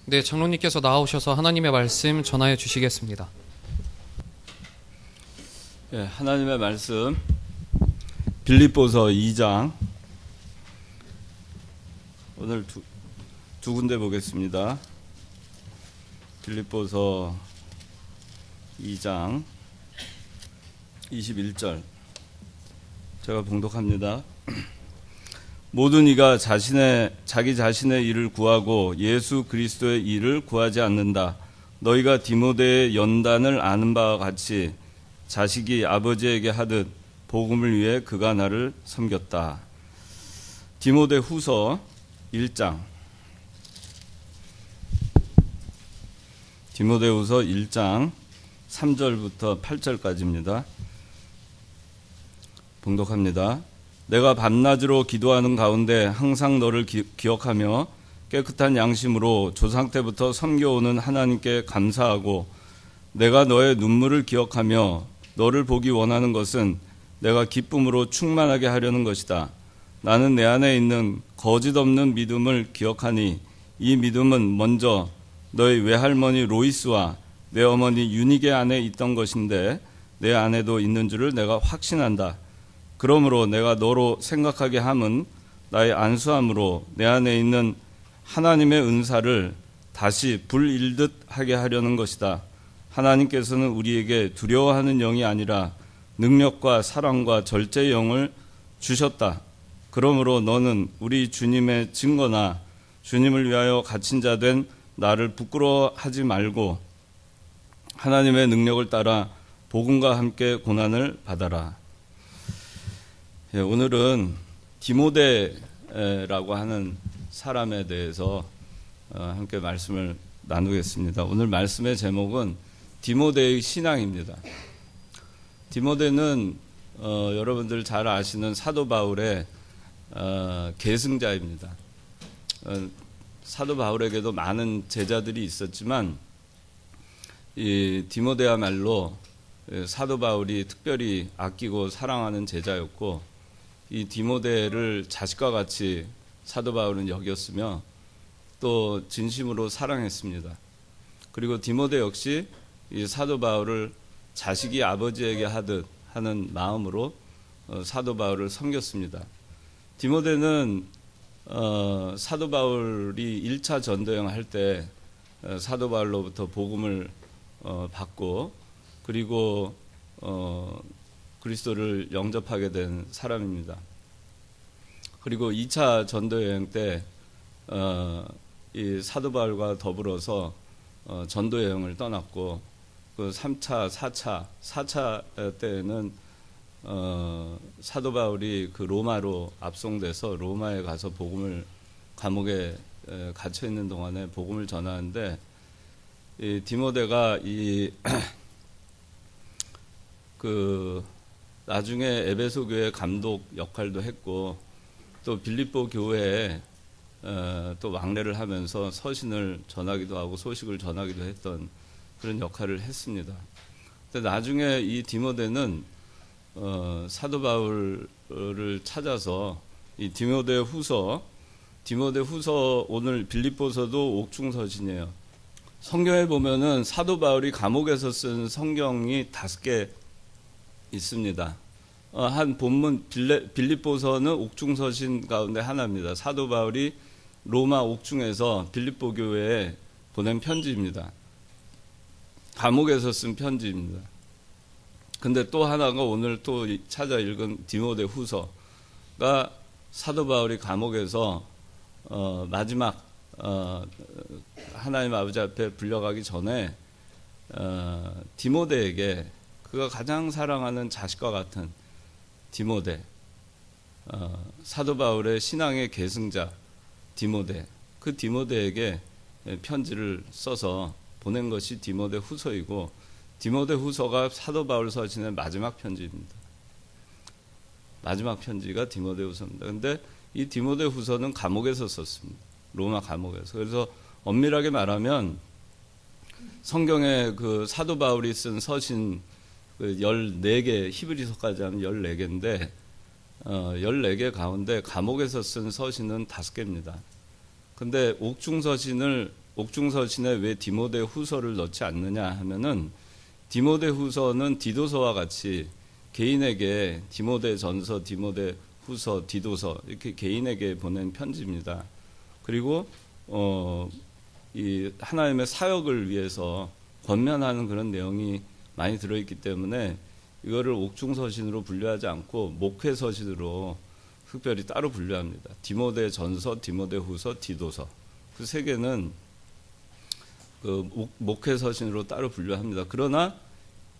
네, 장로님께서 나오셔서 하나님의 말씀 전하여 주시겠습니다. 네, 하나님의 말씀 빌립보서 2장 오늘 두 군데 보겠습니다. 빌립보서 2장 21절 제가 봉독합니다. 모든 이가 자기 자신의 일을 구하고 예수 그리스도의 일을 구하지 않는다. 너희가 디모데의 연단을 아는 바와 같이 자식이 아버지에게 하듯 복음을 위해 그가 나를 섬겼다. 디모데 후서 1장 디모데후서 1장 3절부터 8절까지입니다. 봉독합니다. 내가 밤낮으로 기도하는 가운데 항상 너를 기억하며 깨끗한 양심으로 조상 때부터 섬겨오는 하나님께 감사하고 내가 너의 눈물을 기억하며 너를 보기 원하는 것은 내가 기쁨으로 충만하게 하려는 것이다. 나는 내 안에 있는 거짓 없는 믿음을 기억하니 이 믿음은 먼저 너의 외할머니 로이스와 내 어머니 유니게 안에 있던 것인데 내 안에도 있는 줄을 내가 확신한다. 그러므로 내가 너로 생각하게 함은 나의 안수함으로 내 안에 있는 하나님의 은사를 다시 불일듯 하게 하려는 것이다. 하나님께서는 우리에게 두려워하는 영이 아니라 능력과 사랑과 절제의 영을 주셨다. 그러므로 너는 우리 주님의 증거나 주님을 위하여 갇힌 자 된 나를 부끄러워하지 말고 하나님의 능력을 따라 복음과 함께 고난을 받아라. 오늘은 디모데라고 하는 사람에 대해서 함께 말씀을 나누겠습니다. 오늘 말씀의 제목은 디모데의 신앙입니다. 디모데는 여러분들 잘 아시는 사도 바울의 계승자입니다. 사도 바울에게도 많은 제자들이 있었지만 이 디모데야말로 사도 바울이 특별히 아끼고 사랑하는 제자였고 이 디모데를 자식과 같이 사도 바울은 여겼으며 또 진심으로 사랑했습니다. 그리고 디모데 역시 이 사도 바울을 자식이 아버지에게 하듯 하는 마음으로 사도 바울을 섬겼습니다. 디모데는 사도 바울이 1차 전도여행 할 때 사도 바울로부터 복음을 받고 그리고 그리스도를 영접하게 된 사람입니다. 그리고 2차 전도여행 때 이 사도 바울과 더불어서 전도여행을 떠났고 그 3차, 4차 때에는 사도 바울이 그 로마로 압송돼서 로마에 가서 복음을 감옥에 갇혀 있는 동안에 복음을 전하는데 이 디모데가 그 나중에 에베소 교회 감독 역할도 했고 또 빌립보 교회에 또 왕래를 하면서 서신을 전하기도 하고 소식을 전하기도 했던 그런 역할을 했습니다. 근데 나중에 이 디모데는 사도 바울을 찾아서 이 디모데 후서 오늘 빌립보서도 옥중서신이에요. 성경에 보면은 사도 바울이 감옥에서 쓴 성경이 5개 있습니다. 한 본문 빌립보서는 옥중서신 가운데 하나입니다. 사도 바울이 로마 옥중에서 빌립보 교회에 보낸 편지입니다. 감옥에서 쓴 편지입니다. 근데 또 하나가 오늘 또 찾아 읽은 디모데 후서가 사도 바울이 감옥에서 마지막 하나님 아버지 앞에 불려가기 전에 디모데에게 그가 가장 사랑하는 자식과 같은 디모데, 사도 바울의 신앙의 계승자 디모데, 그 디모데에게 편지를 써서 보낸 것이 디모데 후서이고 디모데 후서가 사도 바울 서신의 마지막 편지입니다. 마지막 편지가 디모데 후서입니다. 그런데 이 디모데 후서는 감옥에서 썼습니다. 로마 감옥에서. 그래서 엄밀하게 말하면 성경에 그 사도 바울이 쓴 서신 14개, 히브리서까지 하면 14개인데 14개 가운데 감옥에서 쓴 서신은 5개입니다. 근데 옥중서신을 옥중서신에 왜 디모데 후서를 넣지 않느냐 하면은 디모데 후서는 디도서와 같이 개인에게 디모데 전서, 디모데 후서, 디도서 이렇게 개인에게 보낸 편지입니다. 그리고 이 하나님의 사역을 위해서 권면하는 그런 내용이 많이 들어있기 때문에 이거를 옥중서신으로 분류하지 않고 목회서신으로 특별히 따로 분류합니다. 디모데 전서, 디모데 후서, 디도서 그 세 개는 그 목회서신으로 따로 분류합니다. 그러나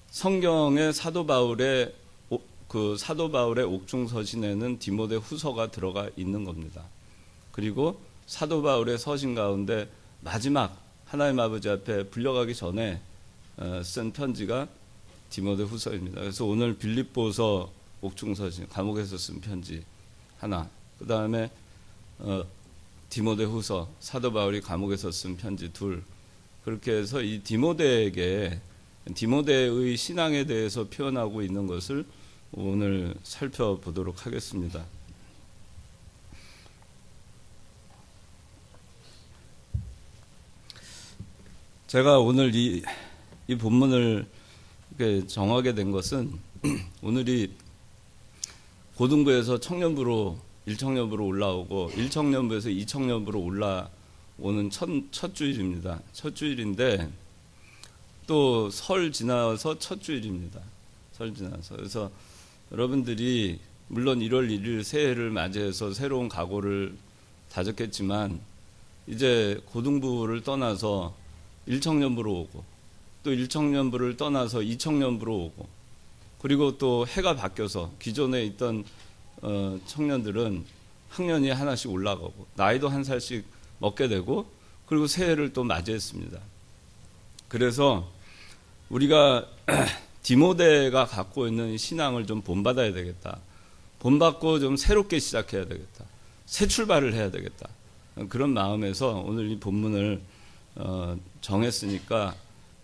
성경의 사도 바울의 옥중서신에는 디모데 후서가 들어가 있는 겁니다. 그리고 사도 바울의 서신 가운데 마지막 하나님 아버지 앞에 불려가기 전에 쓴 편지가 디모데 후서입니다. 그래서 오늘 빌립보서 옥중서신 감옥에서 쓴 편지 하나, 그 다음에 디모데 후서 사도 바울이 감옥에서 쓴 편지 둘, 그렇게 해서 이 디모데의 신앙에 대해서 표현하고 있는 것을 오늘 살펴보도록 하겠습니다. 제가 오늘 이 본문을 정하게 된 것은 오늘이 고등부에서 청년부로 1청년부로 올라오고 1청년부에서 2청년부로 올라오는 첫 주일입니다. 첫 주일인데 또 설 지나서 첫 주일입니다. 설 지나서. 그래서 여러분들이 물론 1월 1일 새해를 맞이해서 새로운 각오를 다졌겠지만 이제 고등부를 떠나서 1청년부로 오고 또 1청년부를 떠나서 2청년부로 오고 그리고 또 해가 바뀌어서 기존에 있던 청년들은 학년이 하나씩 올라가고 나이도 한 살씩 먹게 되고 그리고 새해를 또 맞이했습니다. 그래서 우리가 디모데가 갖고 있는 신앙을 좀 본받아야 되겠다. 본받고 좀 새롭게 시작해야 되겠다. 새 출발을 해야 되겠다. 그런 마음에서 오늘 이 본문을 정했으니까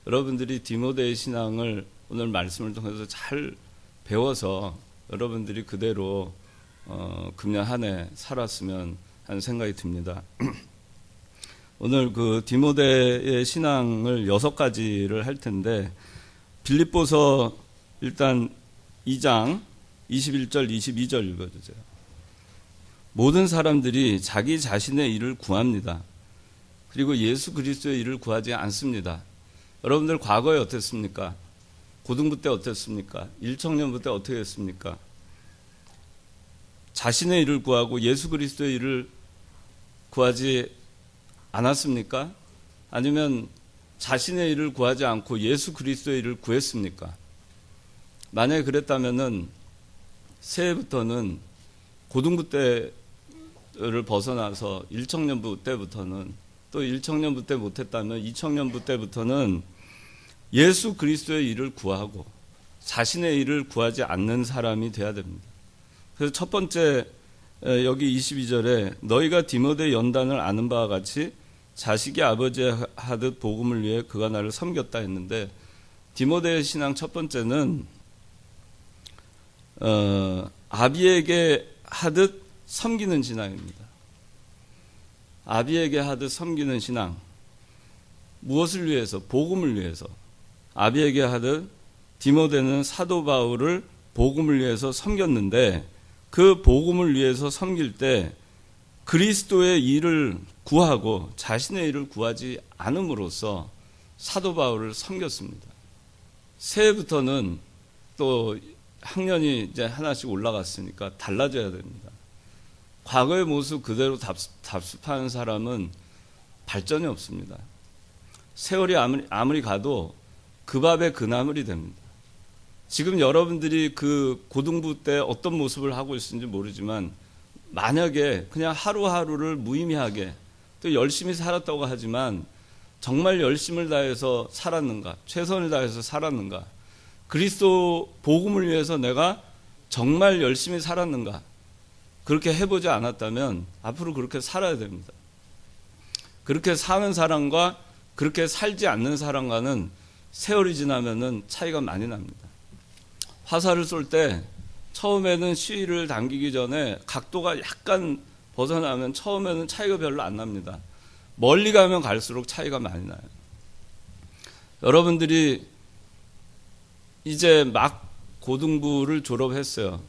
여러분들이 디모데의 신앙을 오늘 말씀을 통해서 잘 배워서 여러분들이 그대로 금년 한 해 살았으면 하는 생각이 듭니다. 오늘 그 디모데의 신앙을 6가지를 할 텐데 빌립보서 일단 2장 21절 22절 읽어주세요. 모든 사람들이 자기 자신의 일을 구합니다. 그리고 예수 그리스도의 일을 구하지 않습니다. 여러분들 과거에 어땠습니까? 고등부 때 어땠습니까? 1청년부 때 어떻게 했습니까? 자신의 일을 구하고 예수 그리스도의 일을 구하지 않았습니까? 아니면 자신의 일을 구하지 않고 예수 그리스도의 일을 구했습니까? 만약에 그랬다면은 새해부터는 고등부 때를 벗어나서 1청년부 때부터는 또 1청년부 때 못했다면 2청년부 때부터는 예수 그리스도의 일을 구하고 자신의 일을 구하지 않는 사람이 돼야 됩니다. 그래서 첫 번째 여기 22절에 너희가 디모데 연단을 아는 바와 같이 자식이 아버지 하듯 복음을 위해 그가 나를 섬겼다 했는데 디모데의 신앙 첫 번째는 아비에게 하듯 섬기는 신앙입니다. 아비에게 하듯 섬기는 신앙. 무엇을 위해서? 복음을 위해서. 아비에게 하듯 디모데는 사도 바울을 복음을 위해서 섬겼는데 그 복음을 위해서 섬길 때 그리스도의 일을 구하고 자신의 일을 구하지 않음으로써 사도 바울을 섬겼습니다. 새해부터는 또 학년이 이제 하나씩 올라갔으니까 달라져야 됩니다. 과거의 모습 그대로 답습하는 사람은 발전이 없습니다. 세월이 아무리 가도 그 밥에 그 나물이 됩니다. 지금 여러분들이 그 고등부 때 어떤 모습을 하고 있는지 모르지만 만약에 그냥 하루하루를 무의미하게 또 열심히 살았다고 하지만 정말 열심을 다해서 살았는가, 최선을 다해서 살았는가, 그리스도 복음을 위해서 내가 정말 열심히 살았는가, 그렇게 해보지 않았다면 앞으로 그렇게 살아야 됩니다. 그렇게 사는 사람과 그렇게 살지 않는 사람과는 세월이 지나면은 차이가 많이 납니다. 화살을 쏠 때 처음에는 시위를 당기기 전에 각도가 약간 벗어나면 처음에는 차이가 별로 안 납니다. 멀리 가면 갈수록 차이가 많이 나요. 여러분들이 이제 막 고등부를 졸업했어요.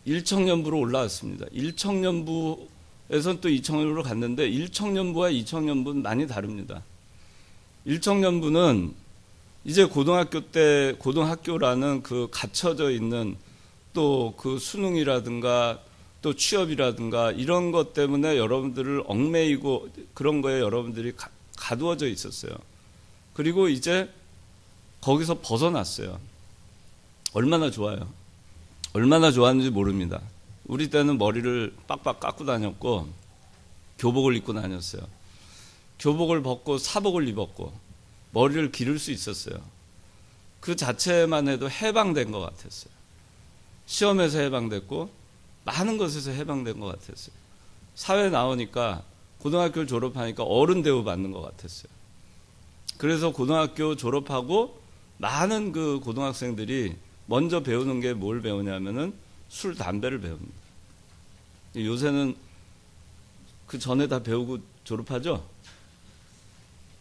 일청년부로 올라왔습니다. 일청년부에선 또 이청년부로 갔는데 일청년부와 이청년부는 많이 다릅니다. 일청년부는 이제 고등학교 때 고등학교라는 그 갇혀져 있는 또 그 수능이라든가 또 취업이라든가 이런 것 때문에 여러분들을 얽매이고 그런 거에 여러분들이 가두어져 있었어요. 그리고 이제 거기서 벗어났어요. 얼마나 좋아요. 얼마나 좋았는지 모릅니다. 우리 때는 머리를 빡빡 깎고 다녔고 교복을 입고 다녔어요. 교복을 벗고 사복을 입었고 머리를 기를 수 있었어요. 그 자체만 해도 해방된 것 같았어요. 시험에서 해방됐고 많은 것에서 해방된 것 같았어요. 사회 나오니까 고등학교를 졸업하니까 어른 대우 받는 것 같았어요. 그래서 고등학교 졸업하고 많은 그 고등학생들이 먼저 배우는 게 뭘 배우냐면은 술, 담배를 배웁니다. 요새는 그 전에 다 배우고 졸업하죠?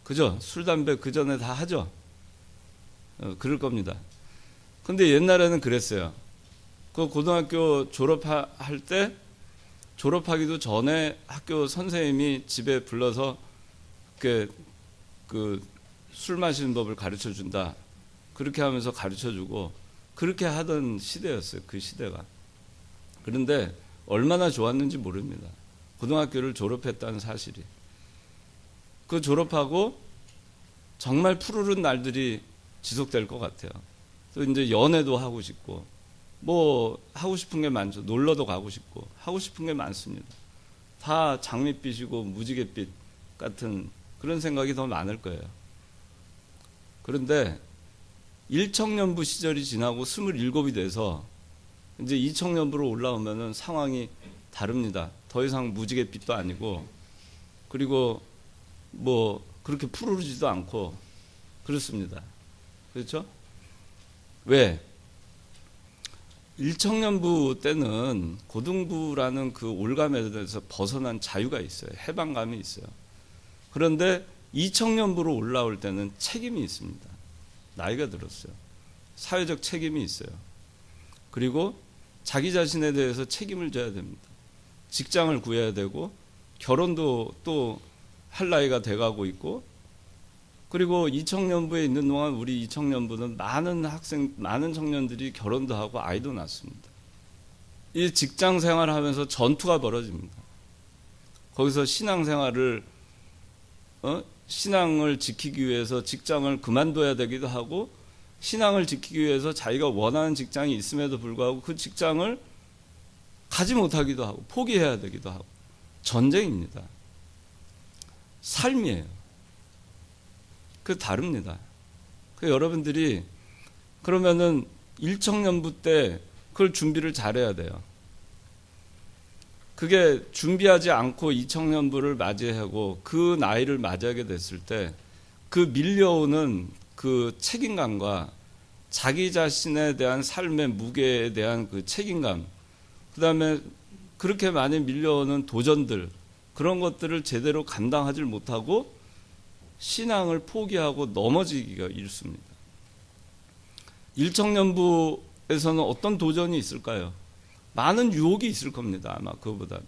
그죠? 술, 담배 그 전에 다 하죠? 그럴 겁니다. 근데 옛날에는 그랬어요. 그 고등학교 졸업할 때 졸업하기도 전에 학교 선생님이 집에 불러서 그 술 마시는 법을 가르쳐 준다. 그렇게 하면서 가르쳐 주고 그렇게 하던 시대였어요. 그 시대가. 그런데 얼마나 좋았는지 모릅니다. 고등학교를 졸업했다는 사실이. 그 졸업하고 정말 푸르른 날들이 지속될 것 같아요. 또 이제 연애도 하고 싶고 뭐 하고 싶은 게 많죠. 놀러도 가고 싶고 하고 싶은 게 많습니다. 다 장밋빛이고 무지갯빛 같은 그런 생각이 더 많을 거예요. 그런데 1청년부 시절이 지나고 27이 돼서 이제 2청년부로 올라오면은 상황이 다릅니다. 더 이상 무지갯빛도 아니고 그리고 뭐 그렇게 푸르르지도 않고 그렇습니다. 그렇죠? 왜? 1청년부 때는 고등부라는 그 올감에 대해서 벗어난 자유가 있어요. 해방감이 있어요. 그런데 2청년부로 올라올 때는 책임이 있습니다. 나이가 들었어요. 사회적 책임이 있어요. 그리고 자기 자신에 대해서 책임을 져야 됩니다. 직장을 구해야 되고 결혼도 또 할 나이가 돼가고 있고 그리고 2청년부에 있는 동안 우리 2청년부는 많은 청년들이 결혼도 하고 아이도 낳습니다. 이 직장 생활하면서 전투가 벌어집니다. 거기서 신앙을 지키기 위해서 직장을 그만둬야 되기도 하고 신앙을 지키기 위해서 자기가 원하는 직장이 있음에도 불구하고 그 직장을 가지 못하기도 하고 포기해야 되기도 하고 전쟁입니다. 삶이에요. 그 다릅니다. 그 여러분들이 그러면은 1청년부 때 그걸 준비를 잘해야 돼요. 그게 준비하지 않고 2청년부를 맞이하고 그 나이를 맞이하게 됐을 때 그 밀려오는 그 책임감과 자기 자신에 대한 삶의 무게에 대한 그 책임감, 그 다음에 그렇게 많이 밀려오는 도전들, 그런 것들을 제대로 감당하지 못하고 신앙을 포기하고 넘어지기가 일쑤입니다. 1청년부에서는 어떤 도전이 있을까요? 많은 유혹이 있을 겁니다. 아마 그거보다는.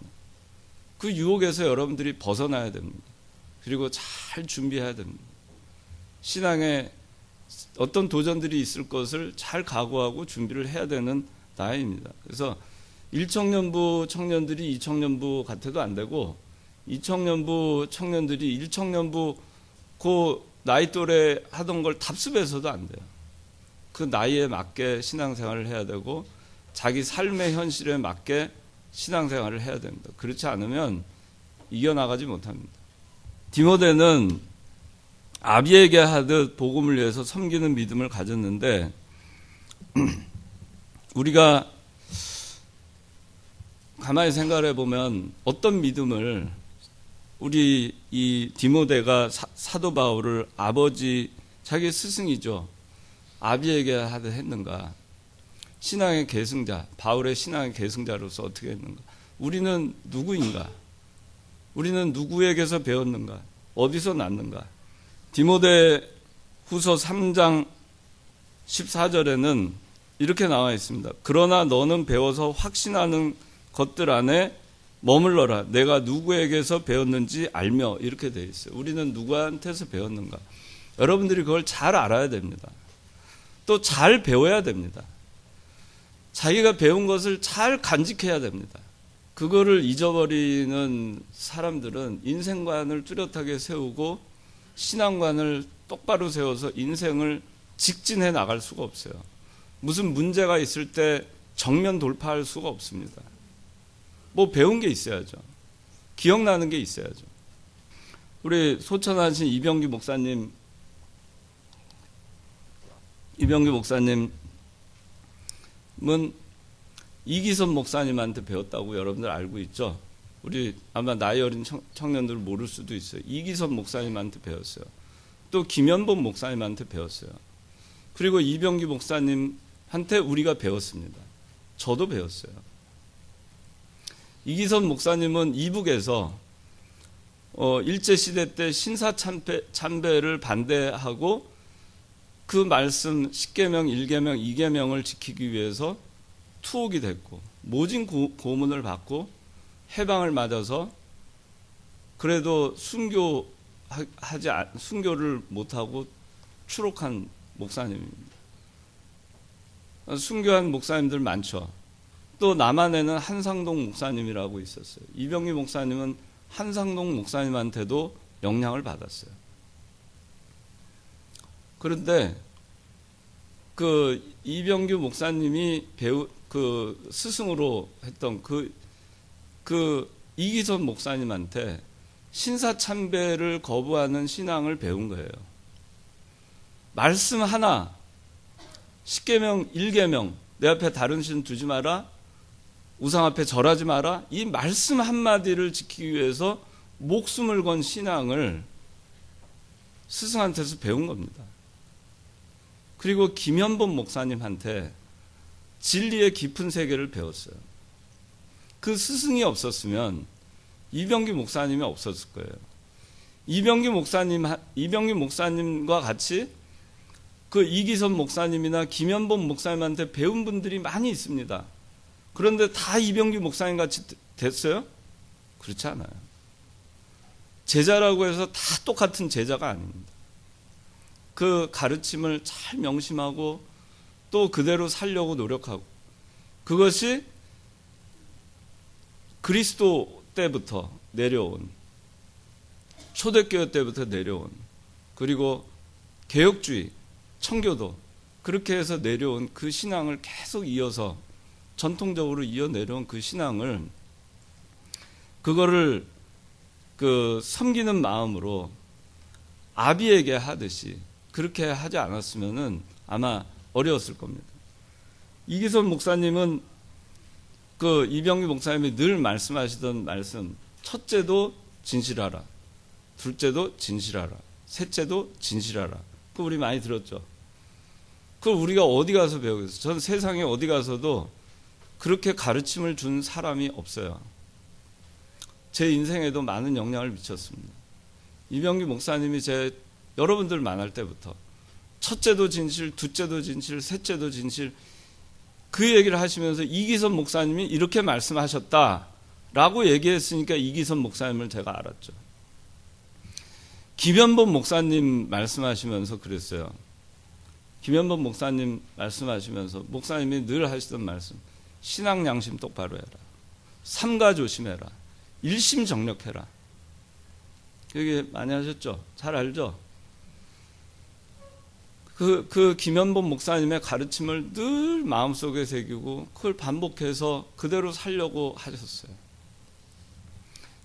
그 유혹에서 여러분들이 벗어나야 됩니다. 그리고 잘 준비해야 됩니다. 신앙에 어떤 도전들이 있을 것을 잘 각오하고 준비를 해야 되는 나이입니다. 그래서 1청년부 청년들이 2청년부 같아도 안 되고 2청년부 청년들이 1청년부 그 나이 또래 하던 걸 답습해서도 안 돼요. 그 나이에 맞게 신앙생활을 해야 되고 자기 삶의 현실에 맞게 신앙생활을 해야 됩니다. 그렇지 않으면 이겨나가지 못합니다. 디모데는 아비에게 하듯 복음을 위해서 섬기는 믿음을 가졌는데 우리가 가만히 생각해 보면 어떤 믿음을 우리 이 디모데가 사도 바울을 아버지 자기 스승이죠. 아비에게 하듯 했는가? 신앙의 계승자, 바울의 신앙의 계승자로서 어떻게 했는가? 우리는 누구인가? 우리는 누구에게서 배웠는가? 어디서 났는가? 디모데 후서 3장 14절에는 이렇게 나와 있습니다. 그러나 너는 배워서 확신하는 것들 안에 머물러라. 내가 누구에게서 배웠는지 알며, 이렇게 되어 있어요. 우리는 누구한테서 배웠는가? 여러분들이 그걸 잘 알아야 됩니다. 또 잘 배워야 됩니다. 자기가 배운 것을 잘 간직해야 됩니다. 그거를 잊어버리는 사람들은 인생관을 뚜렷하게 세우고 신앙관을 똑바로 세워서 인생을 직진해 나갈 수가 없어요. 무슨 문제가 있을 때 정면 돌파할 수가 없습니다. 뭐 배운 게 있어야죠. 기억나는 게 있어야죠. 우리 소천하신 이병규 목사님은 이기선 목사님한테 배웠다고 여러분들 알고 있죠? 우리 아마 나이 어린 청년들 모를 수도 있어요. 이기선 목사님한테 배웠어요. 또 김현범 목사님한테 배웠어요. 그리고 이병규 목사님한테 우리가 배웠습니다. 저도 배웠어요. 이기선 목사님은 이북에서 일제시대 때 신사참배를 반대하고 그 말씀 10계명, 1계명, 2계명을 지키기 위해서 투옥이 됐고 모진 고문을 받고 해방을 맞아서 그래도 순교를 못하고 추록한 목사님입니다. 순교한 목사님들 많죠. 또 남한에는 한상동 목사님이라고 있었어요. 이병규 목사님은 한상동 목사님한테도 영향을 받았어요. 그런데 그 이병규 목사님이 스승으로 했던 그 이기선 목사님한테 신사참배를 거부하는 신앙을 배운 거예요. 말씀 하나, 10계명, 1계명, 내 앞에 다른 신 두지 마라, 우상 앞에 절하지 마라, 이 말씀 한마디를 지키기 위해서 목숨을 건 신앙을 스승한테서 배운 겁니다. 그리고 김현범 목사님한테 진리의 깊은 세계를 배웠어요. 그 스승이 없었으면 이병규 목사님이 없었을 거예요. 이병규 목사님과 같이 그 이기선 목사님이나 김현범 목사님한테 배운 분들이 많이 있습니다. 그런데 다 이병규 목사님 같이 됐어요? 그렇지 않아요. 제자라고 해서 다 똑같은 제자가 아닙니다. 그 가르침을 잘 명심하고 또 그대로 살려고 노력하고, 그것이 그리스도 때부터 내려온, 초대교회 때부터 내려온, 그리고 개혁주의, 청교도, 그렇게 해서 내려온 그 신앙을 계속 이어서 전통적으로 이어 내려온 그 신앙을, 그거를 섬기는 마음으로 아비에게 하듯이 그렇게 하지 않았으면은 아마 어려웠을 겁니다. 이기선 목사님은 그 이병규 목사님이 늘 말씀하시던 말씀, 첫째도 진실하라, 둘째도 진실하라, 셋째도 진실하라. 그거 우리 많이 들었죠. 그걸 우리가 어디 가서 배우겠어요? 전 세상에 어디 가서도 그렇게 가르침을 준 사람이 없어요. 제 인생에도 많은 영향을 미쳤습니다. 이병규 목사님이 여러분들 만날 때부터 첫째도 진실, 둘째도 진실, 셋째도 진실, 그 얘기를 하시면서 이기선 목사님이 이렇게 말씀하셨다라고 얘기했으니까 이기선 목사님을 제가 알았죠. 김현범 목사님 말씀하시면서 그랬어요. 김현범 목사님 말씀하시면서 목사님이 늘 하시던 말씀, 신앙 양심 똑바로 해라, 삼가 조심해라, 일심정력해라. 그게 많이 하셨죠? 잘 알죠? 그 김현범 목사님의 가르침을 늘 마음속에 새기고 그걸 반복해서 그대로 살려고 하셨어요.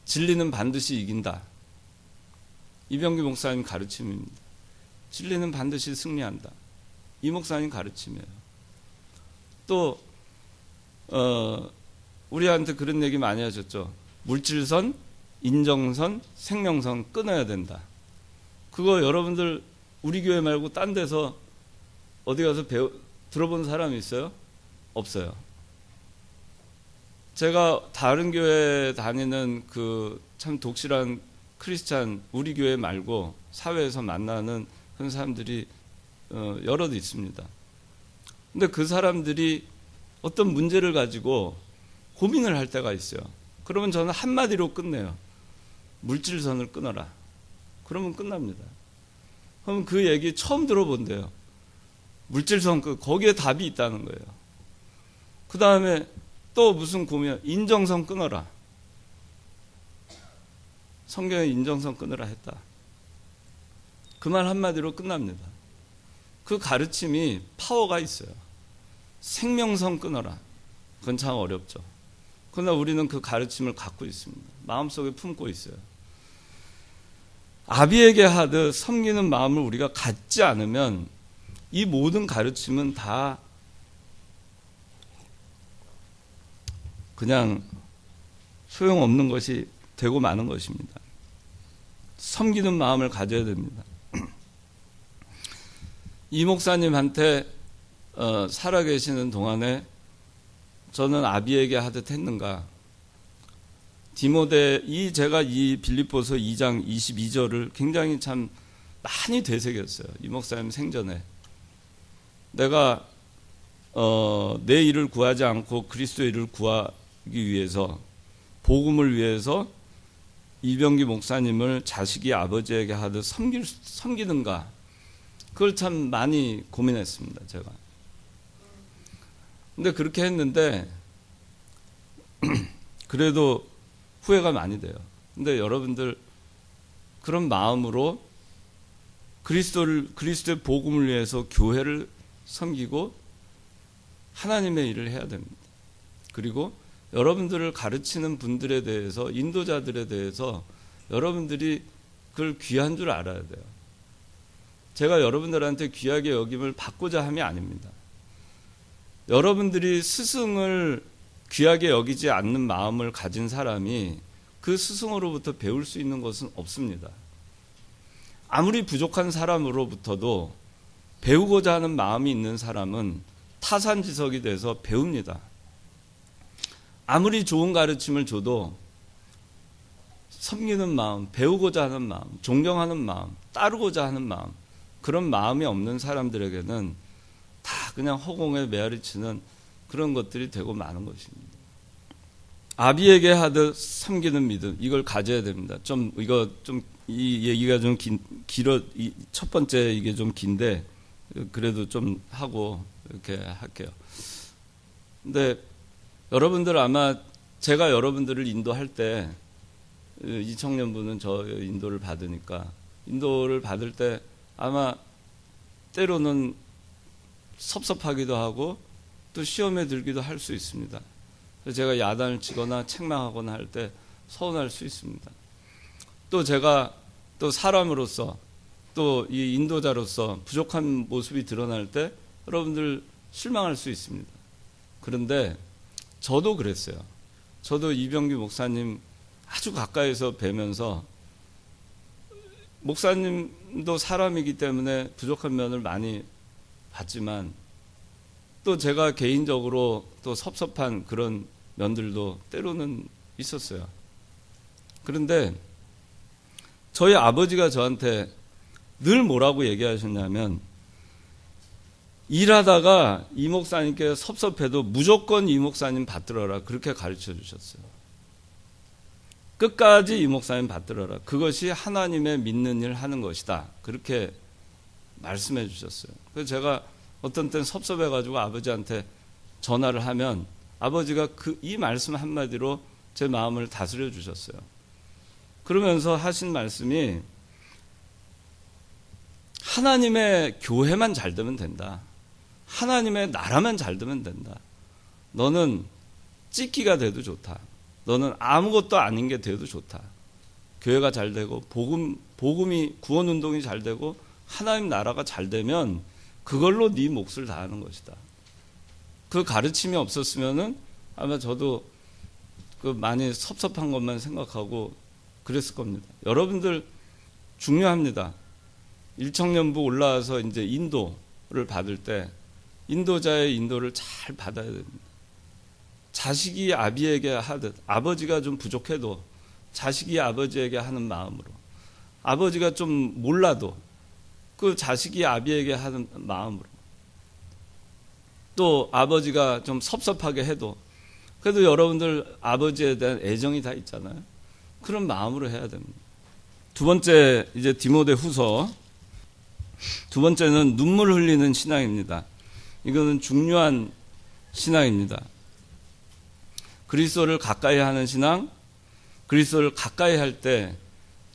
진리는 반드시 이긴다. 이병규 목사님 가르침입니다. 진리는 반드시 승리한다. 이 목사님 가르침이에요. 또 우리한테 그런 얘기 많이 하셨죠. 물질선, 인정선, 생명선 끊어야 된다. 그거 여러분들 우리 교회 말고 딴 데서 어디 가서 들어본 사람이 있어요? 없어요. 제가 다른 교회 다니는 그 참 독실한 크리스찬 우리 교회 말고 사회에서 만나는 그런 사람들이 여럿 있습니다. 근데 그 사람들이 어떤 문제를 가지고 고민을 할 때가 있어요. 그러면 저는 한마디로 끝내요. 물질선을 끊어라. 그러면 끝납니다. 그럼 그 얘기 처음 들어본대요. 물질선 거기에 답이 있다는 거예요. 그 다음에 또 무슨 고민? 인정선 끊어라. 성경에 인정선 끊으라 했다. 그 말 한마디로 끝납니다. 그 가르침이 파워가 있어요. 생명선 끊어라. 그건 참 어렵죠. 그러나 우리는 그 가르침을 갖고 있습니다. 마음속에 품고 있어요. 아비에게 하듯 섬기는 마음을 우리가 갖지 않으면 이 모든 가르침은 다 그냥 소용없는 것이 되고 마는 것입니다. 섬기는 마음을 가져야 됩니다. 이 목사님한테 살아계시는 동안에 저는 아비에게 하듯 했는가? 제가 이 빌립보서 2장 22절을 굉장히 참 많이 되새겼어요. 이 목사님 생전에. 내가 내 일을 구하지 않고 그리스도의 일을 구하기 위해서, 복음을 위해서 이병기 목사님을 자식이 아버지에게 하듯 섬기는가? 그걸 참 많이 고민했습니다, 제가. 근데 그렇게 했는데 그래도 후회가 많이 돼요. 근데 여러분들 그런 마음으로 그리스도의 복음을 위해서 교회를 섬기고 하나님의 일을 해야 됩니다. 그리고 여러분들을 가르치는 분들에 대해서, 인도자들에 대해서 여러분들이 그걸 귀한 줄 알아야 돼요. 제가 여러분들한테 귀하게 여김을 받고자 함이 아닙니다. 여러분들이 스승을 귀하게 여기지 않는 마음을 가진 사람이 그 스승으로부터 배울 수 있는 것은 없습니다. 아무리 부족한 사람으로부터도 배우고자 하는 마음이 있는 사람은 타산지석이 돼서 배웁니다. 아무리 좋은 가르침을 줘도 섬기는 마음, 배우고자 하는 마음, 존경하는 마음, 따르고자 하는 마음, 그런 마음이 없는 사람들에게는 다 그냥 허공에 메아리치는 그런 것들이 되고 마는 것입니다. 아비에게 하듯 섬기는 믿음, 이걸 가져야 됩니다. 이 얘기가 좀 길어, 첫 번째 이게 좀 긴데, 그래도 좀 하고 이렇게 할게요. 근데 여러분들 아마 제가 여러분들을 인도할 때, 이 청년분은 저 인도를 받으니까, 인도를 받을 때 아마 때로는 섭섭하기도 하고 또 시험에 들기도 할 수 있습니다. 제가 야단을 치거나 책망하거나 할 때 서운할 수 있습니다. 또 제가 또 사람으로서 또 이 인도자로서 부족한 모습이 드러날 때 여러분들 실망할 수 있습니다. 그런데 저도 그랬어요. 저도 이병기 목사님 아주 가까이서 뵈면서, 목사님도 사람이기 때문에 부족한 면을 많이 봤지만 또 제가 개인적으로 또 섭섭한 그런 면들도 때로는 있었어요. 그런데 저희 아버지가 저한테 늘 뭐라고 얘기하셨냐면, 일하다가 이 목사님께 섭섭해도 무조건 이 목사님 받들어라, 그렇게 가르쳐 주셨어요. 끝까지 이 목사님 받들어라. 그것이 하나님의 믿는 일 하는 것이다. 그렇게 말씀해 주셨어요. 그래서 제가 어떤 때는 섭섭해가지고 아버지한테 전화를 하면 아버지가 이 말씀 한마디로 제 마음을 다스려 주셨어요. 그러면서 하신 말씀이, 하나님의 교회만 잘 되면 된다. 하나님의 나라만 잘 되면 된다. 너는 찍기가 돼도 좋다. 너는 아무것도 아닌 게 돼도 좋다. 교회가 잘 되고 복음이 구원운동이 잘 되고 하나님 나라가 잘 되면 그걸로 네 몫을 다하는 것이다. 그 가르침이 없었으면은 아마 저도 그 많이 섭섭한 것만 생각하고 그랬을 겁니다. 여러분들 중요합니다. 일청년부 올라와서 이제 인도를 받을 때 인도자의 인도를 잘 받아야 됩니다. 자식이 아비에게 하듯, 아버지가 좀 부족해도 자식이 아버지에게 하는 마음으로, 아버지가 좀 몰라도 그 자식이 아비에게 하는 마음으로, 또 아버지가 좀 섭섭하게 해도 그래도 여러분들 아버지에 대한 애정이 다 있잖아요. 그런 마음으로 해야 됩니다. 두 번째, 이제 디모데후서 두 번째는 눈물 흘리는 신앙입니다. 이거는 중요한 신앙입니다. 그리스도를 가까이 하는 신앙, 그리스도를 가까이 할 때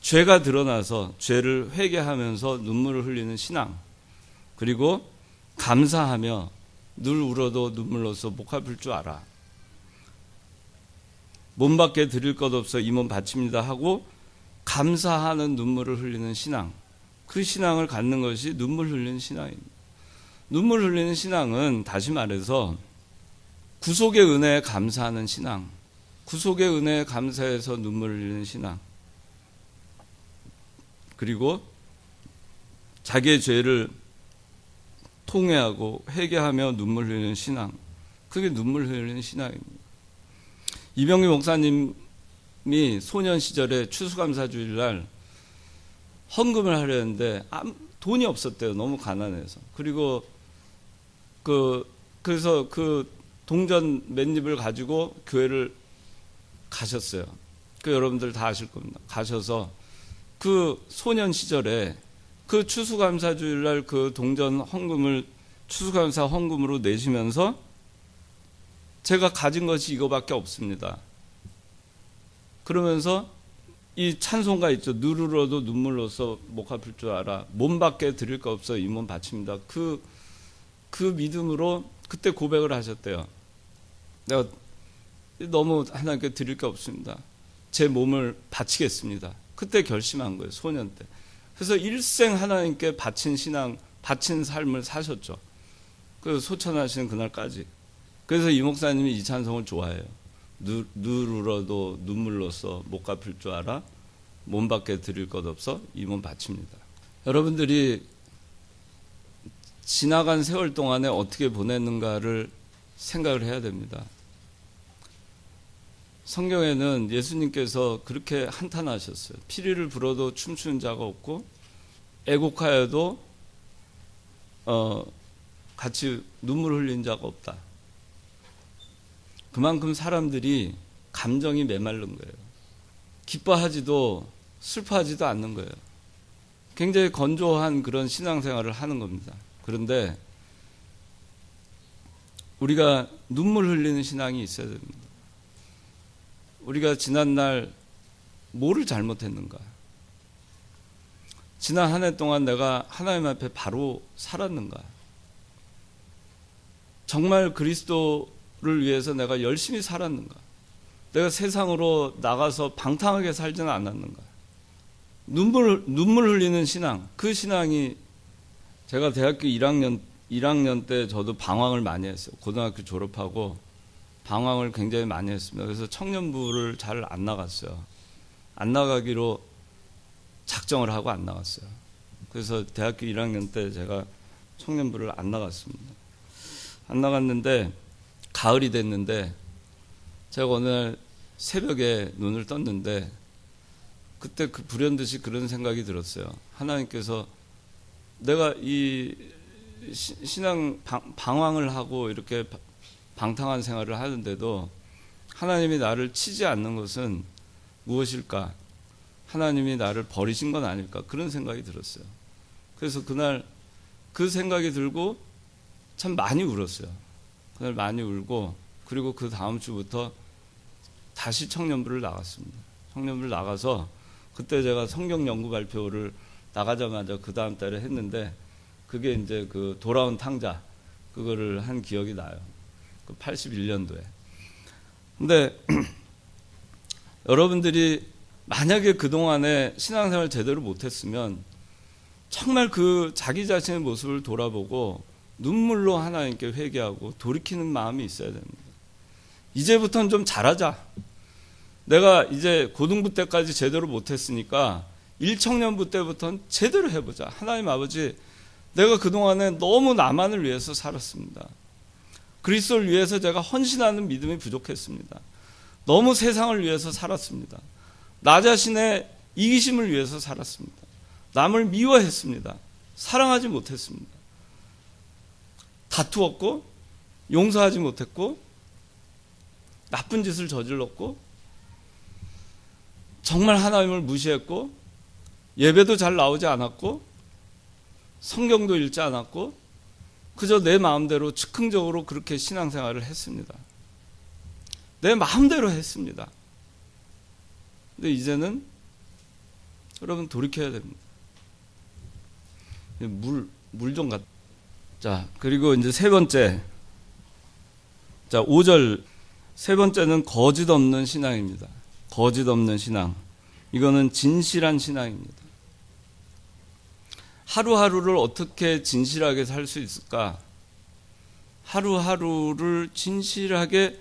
죄가 드러나서 죄를 회개하면서 눈물을 흘리는 신앙, 그리고 감사하며 늘 울어도 눈물로써 목합을 줄 알아. 몸밖에 드릴 것 없어 이 몸 바칩니다 하고 감사하는 눈물을 흘리는 신앙, 그 신앙을 갖는 것이 눈물 흘리는 신앙입니다. 눈물 흘리는 신앙은 다시 말해서 구속의 은혜에 감사하는 신앙, 구속의 은혜에 감사해서 눈물 흘리는 신앙, 그리고 자기의 죄를 통회하고 회개하며 눈물 흘리는 신앙, 그게 눈물 흘리는 신앙입니다. 이병기 목사님이 소년 시절에 추수감사주일날 헌금을 하려는데 돈이 없었대요. 너무 가난해서. 그리고 그래서 그 동전 맨입을 가지고 교회를 가셨어요. 그 여러분들 다 아실 겁니다. 가셔서 그 소년 시절에 그 추수감사주일날 그 동전 헌금을 추수감사 헌금으로 내시면서 제가 가진 것이 이거밖에 없습니다. 그러면서 이 찬송가 있죠. 누르러도 눈물로써 목합을 줄 알아. 몸밖에 드릴 거 없어 이 몸 바칩니다. 그 믿음으로 그때 고백을 하셨대요. 내가 너무 하나님께 드릴 게 없습니다. 제 몸을 바치겠습니다. 그때 결심한 거예요. 소년 때. 그래서 일생 하나님께 바친 신앙, 바친 삶을 사셨죠. 그 소천하시는 그날까지. 그래서 이 목사님이 이 찬송을 좋아해요. 늘 울어도 눈물로써 못 갚을 줄 알아. 몸밖에 드릴 것 없어 이 몸 바칩니다. 여러분들이 지나간 세월 동안에 어떻게 보냈는가를 생각을 해야 됩니다. 성경에는 예수님께서 그렇게 한탄하셨어요. 피리를 불어도 춤추는 자가 없고 애곡하여도 같이 눈물 흘린 자가 없다. 그만큼 사람들이 감정이 메마른 거예요. 기뻐하지도 슬퍼하지도 않는 거예요. 굉장히 건조한 그런 신앙생활을 하는 겁니다. 그런데 우리가 눈물 흘리는 신앙이 있어야 됩니다. 우리가 지난날 뭐를 잘못했는가? 지난 한 해 동안 내가 하나님 앞에 바로 살았는가? 정말 그리스도를 위해서 내가 열심히 살았는가? 내가 세상으로 나가서 방탕하게 살지는 않았는가? 눈물 흘리는 신앙, 그 신앙이 제가 대학교 1학년 때 저도 방황을 많이 했어요. 고등학교 졸업하고 방황을 굉장히 많이 했습니다. 그래서 청년부를 잘 안 나갔어요. 안 나가기로 작정을 하고 안 나갔어요. 그래서 대학교 1학년 때 제가 청년부를 안 나갔습니다. 안 나갔는데 가을이 됐는데 제가 어느 날 새벽에 눈을 떴는데 그때 그 불현듯이 그런 생각이 들었어요. 하나님께서 내가 이 신앙 방황을 하고 이렇게 방탕한 생활을 하는데도 하나님이 나를 치지 않는 것은 무엇일까? 하나님이 나를 버리신 건 아닐까? 그런 생각이 들었어요. 그래서 그날 그 생각이 들고 참 많이 울었어요. 그날 많이 울고 그리고 그 다음 주부터 다시 청년부를 나갔습니다. 청년부를 나가서 그때 제가 성경 연구 발표를 나가자마자 그 다음 달에 했는데 그게 이제 그 돌아온 탕자 그거를 한 기억이 나요. 그 81년도에. 근데 여러분들이 만약에 그동안에 신앙생활을 제대로 못했으면 정말 그 자기 자신의 모습을 돌아보고 눈물로 하나님께 회개하고 돌이키는 마음이 있어야 됩니다. 이제부터는 좀 잘하자. 내가 이제 고등부 때까지 제대로 못했으니까 1청년부 때부터는 제대로 해보자. 하나님 아버지, 내가 그동안에 너무 나만을 위해서 살았습니다. 그리스도를 위해서 제가 헌신하는 믿음이 부족했습니다. 너무 세상을 위해서 살았습니다. 나 자신의 이기심을 위해서 살았습니다. 남을 미워했습니다. 사랑하지 못했습니다. 다투었고 용서하지 못했고 나쁜 짓을 저질렀고 정말 하나님을 무시했고 예배도 잘 나오지 않았고 성경도 읽지 않았고 그저 내 마음대로 즉흥적으로 그렇게 신앙생활을 했습니다. 내 마음대로 했습니다. 근데 이제는 여러분 돌이켜야 됩니다. 물 좀 갖다. 자, 그리고 이제 세 번째. 자, 5절. 세 번째는 거짓 없는 신앙입니다. 거짓 없는 신앙. 이거는 진실한 신앙입니다. 하루하루를 어떻게 진실하게 살 수 있을까? 하루하루를 진실하게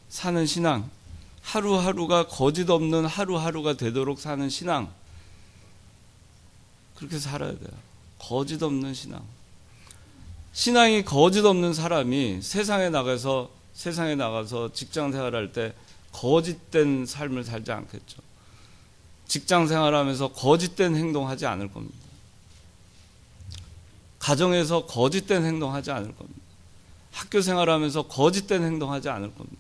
사는 신앙. 하루하루가 거짓 없는 하루하루가 되도록 사는 신앙. 그렇게 살아야 돼요. 거짓 없는 신앙. 신앙이 거짓 없는 사람이 세상에 나가서 직장 생활할 때 거짓된 삶을 살지 않겠죠. 직장 생활하면서 거짓된 행동하지 않을 겁니다. 가정에서 거짓된 행동하지 않을 겁니다. 학교 생활하면서 거짓된 행동하지 않을 겁니다.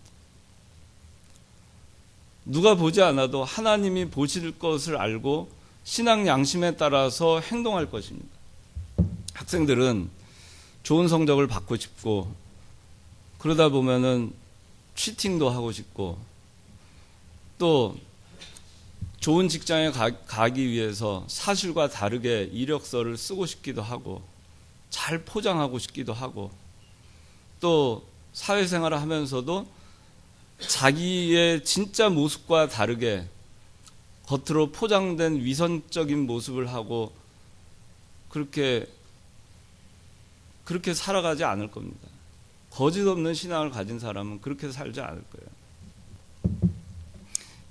누가 보지 않아도 하나님이 보실 것을 알고 신앙 양심에 따라서 행동할 것입니다. 학생들은 좋은 성적을 받고 싶고 그러다 보면은 치팅도 하고 싶고 또 좋은 직장에 가기 위해서 사실과 다르게 이력서를 쓰고 싶기도 하고 잘 포장하고 싶기도 하고 또 사회생활을 하면서도 자기의 진짜 모습과 다르게 겉으로 포장된 위선적인 모습을 하고 그렇게 살아가지 않을 겁니다. 거짓 없는 신앙을 가진 사람은 그렇게 살지 않을 거예요.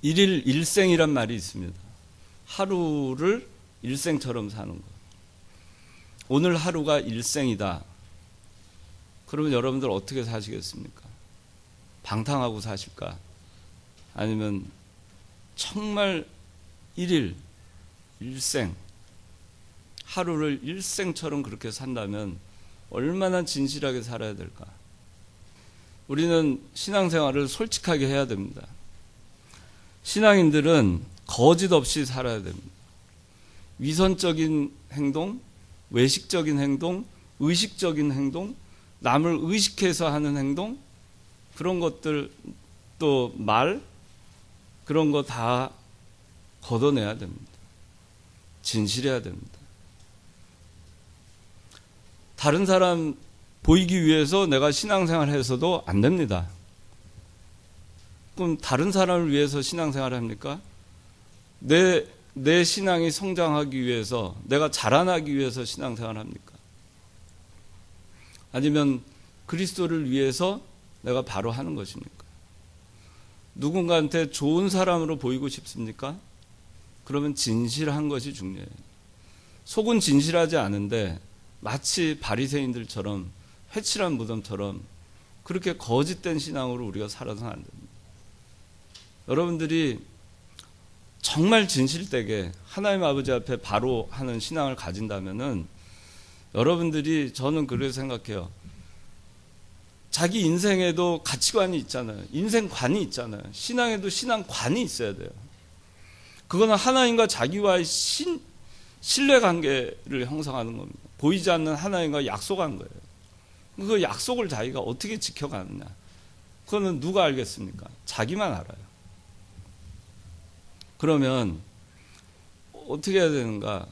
일일 일생이란 말이 있습니다. 하루를 일생처럼 사는 것. 오늘 하루가 일생이다. 그러면 여러분들 어떻게 사시겠습니까? 방탕하고 사실까? 아니면 정말 일일, 일생, 하루를 일생처럼 그렇게 산다면 얼마나 진실하게 살아야 될까? 우리는 신앙생활을 솔직하게 해야 됩니다. 신앙인들은 거짓 없이 살아야 됩니다. 위선적인 행동, 외식적인 행동, 의식적인 행동, 남을 의식해서 하는 행동, 그런 것들 또 말, 그런 거 다 걷어내야 됩니다. 진실해야 됩니다. 다른 사람 보이기 위해서 내가 신앙생활을 해서도 안 됩니다. 그럼 다른 사람을 위해서 신앙생활을 합니까? 내 신앙이 성장하기 위해서, 내가 자라나기 위해서 신앙생활을 합니까? 아니면 그리스도를 위해서 내가 바로 하는 것입니까? 누군가한테 좋은 사람으로 보이고 싶습니까? 그러면 진실한 것이 중요해요. 속은 진실하지 않은데 마치 바리새인들처럼 회칠한 무덤처럼 그렇게 거짓된 신앙으로 우리가 살아서는 안 됩니다. 여러분들이 정말 진실되게 하나님 아버지 앞에 바로 하는 신앙을 가진다면은 여러분들이, 저는 그렇게 생각해요. 자기 인생에도 가치관이 있잖아요. 인생관이 있잖아요. 신앙에도 신앙관이 있어야 돼요. 그거는 하나님과 자기와의 신뢰관계를 형성하는 겁니다. 보이지 않는 하나님과 약속한 거예요. 그 약속을 자기가 어떻게 지켜가느냐. 그거는 누가 알겠습니까? 자기만 알아요. 그러면 어떻게 해야 되는가?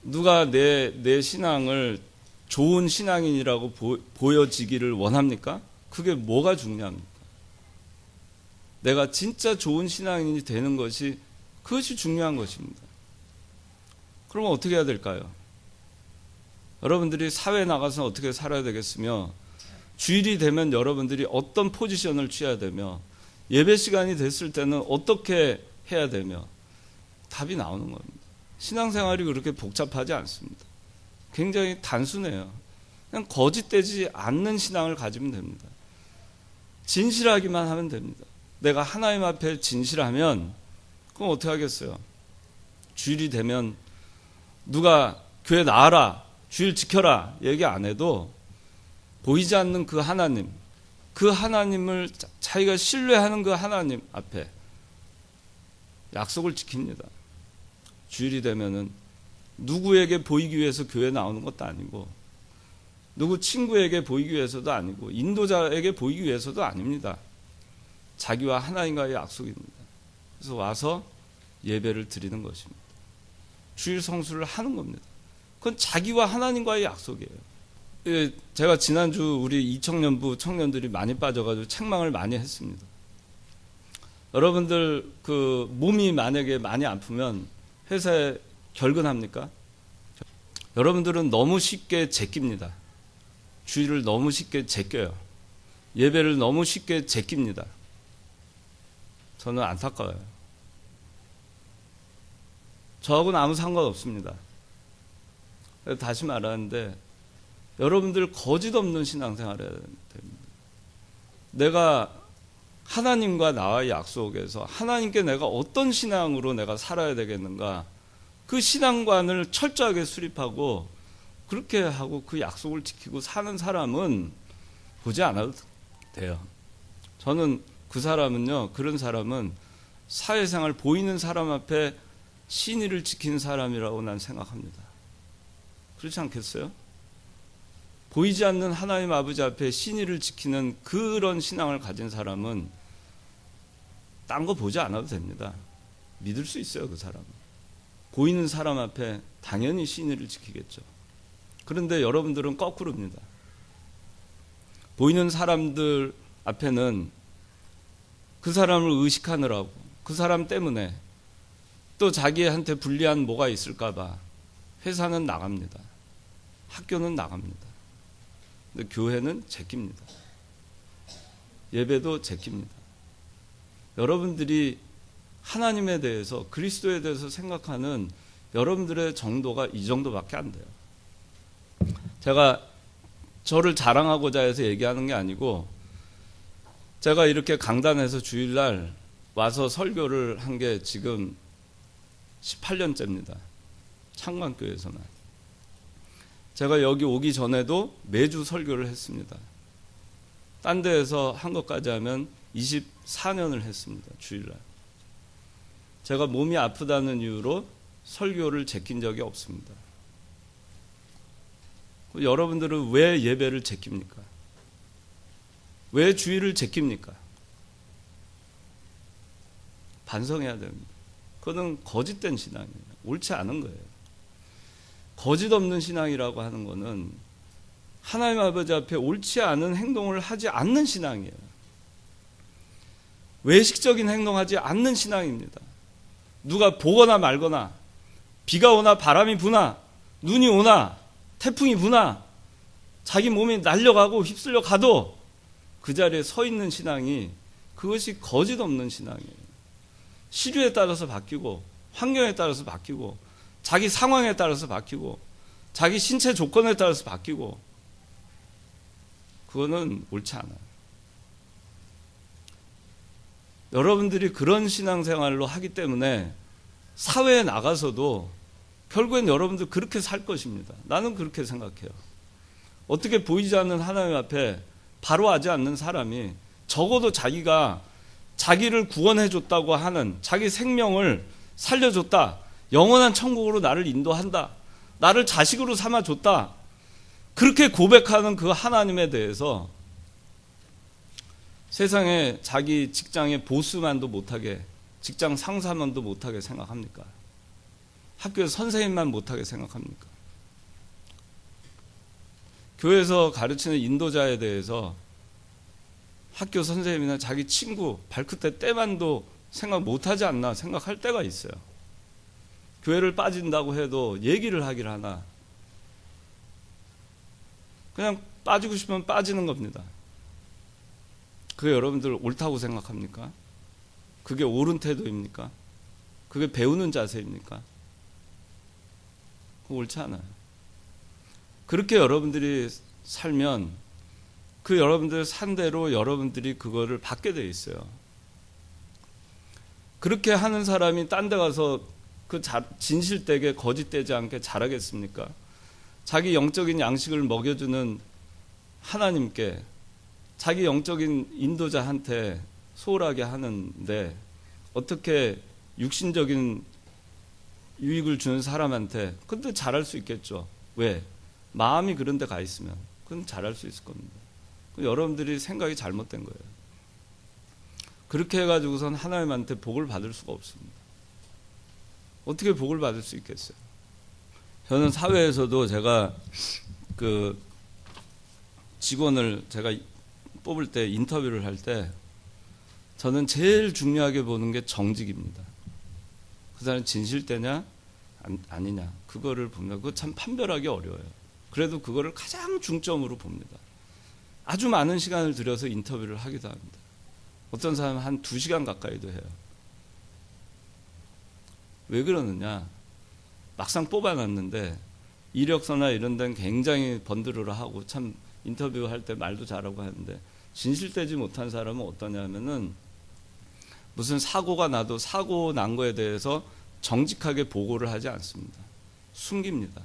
누가 내 신앙을 좋은 신앙인이라고 보여지기를 원합니까? 그게 뭐가 중요합니까? 내가 진짜 좋은 신앙인이 되는 것이, 그것이 중요한 것입니다. 그러면 어떻게 해야 될까요? 여러분들이 사회에 나가서 어떻게 살아야 되겠으며, 주일이 되면 여러분들이 어떤 포지션을 취해야 되며, 예배 시간이 됐을 때는 어떻게 해야 되며, 답이 나오는 겁니다. 신앙생활이 그렇게 복잡하지 않습니다. 굉장히 단순해요. 그냥 거짓되지 않는 신앙을 가지면 됩니다. 진실하기만 하면 됩니다. 내가 하나님 앞에 진실하면 그럼 어떻게 하겠어요? 주일이 되면 누가 교회 나와라, 주일 지켜라 얘기 안 해도 보이지 않는 그 하나님을 자기가 신뢰하는 그 하나님 앞에 약속을 지킵니다. 주일이 되면은 누구에게 보이기 위해서 교회 나오는 것도 아니고, 누구 친구에게 보이기 위해서도 아니고, 인도자에게 보이기 위해서도 아닙니다. 자기와 하나님과의 약속입니다. 그래서 와서 예배를 드리는 것입니다. 주일 성수를 하는 겁니다. 그건 자기와 하나님과의 약속이에요. 제가 지난주 우리 이청년부 청년들이 많이 빠져가지고 책망을 많이 했습니다. 여러분들 그 몸이 만약에 많이 아프면 회사에 결근합니까? 여러분들은 너무 쉽게 제낍니다. 주일을 너무 쉽게 제껴요. 예배를 너무 쉽게 제낍니다. 저는 안타까워요. 저하고는 아무 상관없습니다. 다시 말하는데 여러분들 거짓 없는 신앙생활을 해야 됩니다. 내가 하나님과 나와의 약속에서 하나님께 내가 어떤 신앙으로 내가 살아야 되겠는가, 그 신앙관을 철저하게 수립하고 그렇게 하고 그 약속을 지키고 사는 사람은 보지 않아도 돼요. 저는 그런 사람은 사회생활 보이는 사람 앞에 신의를 지키는 사람이라고 난 생각합니다. 그렇지 않겠어요? 보이지 않는 하나님 아버지 앞에 신의를 지키는 그런 신앙을 가진 사람은 딴 거 보지 않아도 됩니다. 믿을 수 있어요, 그 사람은. 보이는 사람 앞에 당연히 신의를 지키겠죠. 그런데 여러분들은 거꾸로입니다. 보이는 사람들 앞에는 그 사람을 의식하느라고, 그 사람 때문에 또 자기한테 불리한 뭐가 있을까봐 회사는 나갑니다. 학교는 나갑니다. 근데 교회는 제낍니다. 예배도 제낍니다. 여러분들이 하나님에 대해서, 그리스도에 대해서 생각하는 여러분들의 정도가 이 정도밖에 안 돼요. 제가 저를 자랑하고자 해서 얘기하는 게 아니고, 제가 이렇게 강단에서 주일날 와서 설교를 한 게 지금 18년째입니다. 창관교회에서는. 제가 여기 오기 전에도 매주 설교를 했습니다. 딴 데에서 한 것까지 하면 24년을 했습니다. 주일날. 제가 몸이 아프다는 이유로 설교를 제낀 적이 없습니다. 여러분들은 왜 예배를 제낍니까? 왜 주일을 제낍니까? 반성해야 됩니다. 그거는 거짓된 신앙이에요. 옳지 않은 거예요. 거짓 없는 신앙이라고 하는 것은 하나님 아버지 앞에 옳지 않은 행동을 하지 않는 신앙이에요. 외식적인 행동하지 않는 신앙입니다. 누가 보거나 말거나, 비가 오나 바람이 부나 눈이 오나 태풍이 부나 자기 몸이 날려가고 휩쓸려 가도 그 자리에 서 있는 신앙이, 그것이 거짓 없는 신앙이에요. 시류에 따라서 바뀌고, 환경에 따라서 바뀌고, 자기 상황에 따라서 바뀌고, 자기 신체 조건에 따라서 바뀌고, 그거는 옳지 않아요. 여러분들이 그런 신앙생활로 하기 때문에 사회에 나가서도 결국엔 여러분들 그렇게 살 것입니다. 나는 그렇게 생각해요. 어떻게 보이지 않는 하나님 앞에 바로 하지 않는 사람이 적어도 자기가 자기를 구원해줬다고 하는, 자기 생명을 살려줬다, 영원한 천국으로 나를 인도한다, 나를 자식으로 삼아줬다, 그렇게 고백하는 그 하나님에 대해서 세상에 자기 직장의 보스만도 못하게, 직장 상사만도 못하게 생각합니까? 학교의 선생님만 못하게 생각합니까? 교회에서 가르치는 인도자에 대해서 학교 선생님이나 자기 친구 발끝에 때만도 생각 못하지 않나 생각할 때가 있어요. 교회를 빠진다고 해도 얘기를 하길 하나, 그냥 빠지고 싶으면 빠지는 겁니다. 그게 여러분들 옳다고 생각합니까? 그게 옳은 태도입니까? 그게 배우는 자세입니까? 그거 옳지 않아요. 그렇게 여러분들이 살면 그 여러분들 산대로 여러분들이 그거를 받게 돼 있어요. 그렇게 하는 사람이 딴 데 가서 진실되게 거짓되지 않게 잘하겠습니까? 자기 영적인 양식을 먹여주는 하나님께 자기 영적인 인도자한테 소홀하게 하는데 어떻게 육신적인 유익을 주는 사람한테 근데 잘할 수 있겠죠. 왜? 마음이 그런 데 가 있으면 그건 잘할 수 있을 겁니다. 여러분들이 생각이 잘못된 거예요. 그렇게 해가지고선 하나님한테 복을 받을 수가 없습니다. 어떻게 복을 받을 수 있겠어요? 저는 사회에서도 제가 그 직원을 제가 뽑을 때 인터뷰를 할 때 저는 제일 중요하게 보는 게 정직입니다. 그 사람이 진실되냐 아니냐 그거를 봅니다. 그거 참 판별하기 어려워요. 그래도 그거를 가장 중점으로 봅니다. 아주 많은 시간을 들여서 인터뷰를 하기도 합니다. 어떤 사람은 한 2시간 가까이도 해요. 왜 그러느냐? 막상 뽑아놨는데 이력서나 이런 데는 굉장히 번들어라 하고 참 인터뷰할 때 말도 잘하고 하는데 진실되지 못한 사람은 어떠냐면은 무슨 사고가 나도 사고 난 거에 대해서 정직하게 보고를 하지 않습니다. 숨깁니다.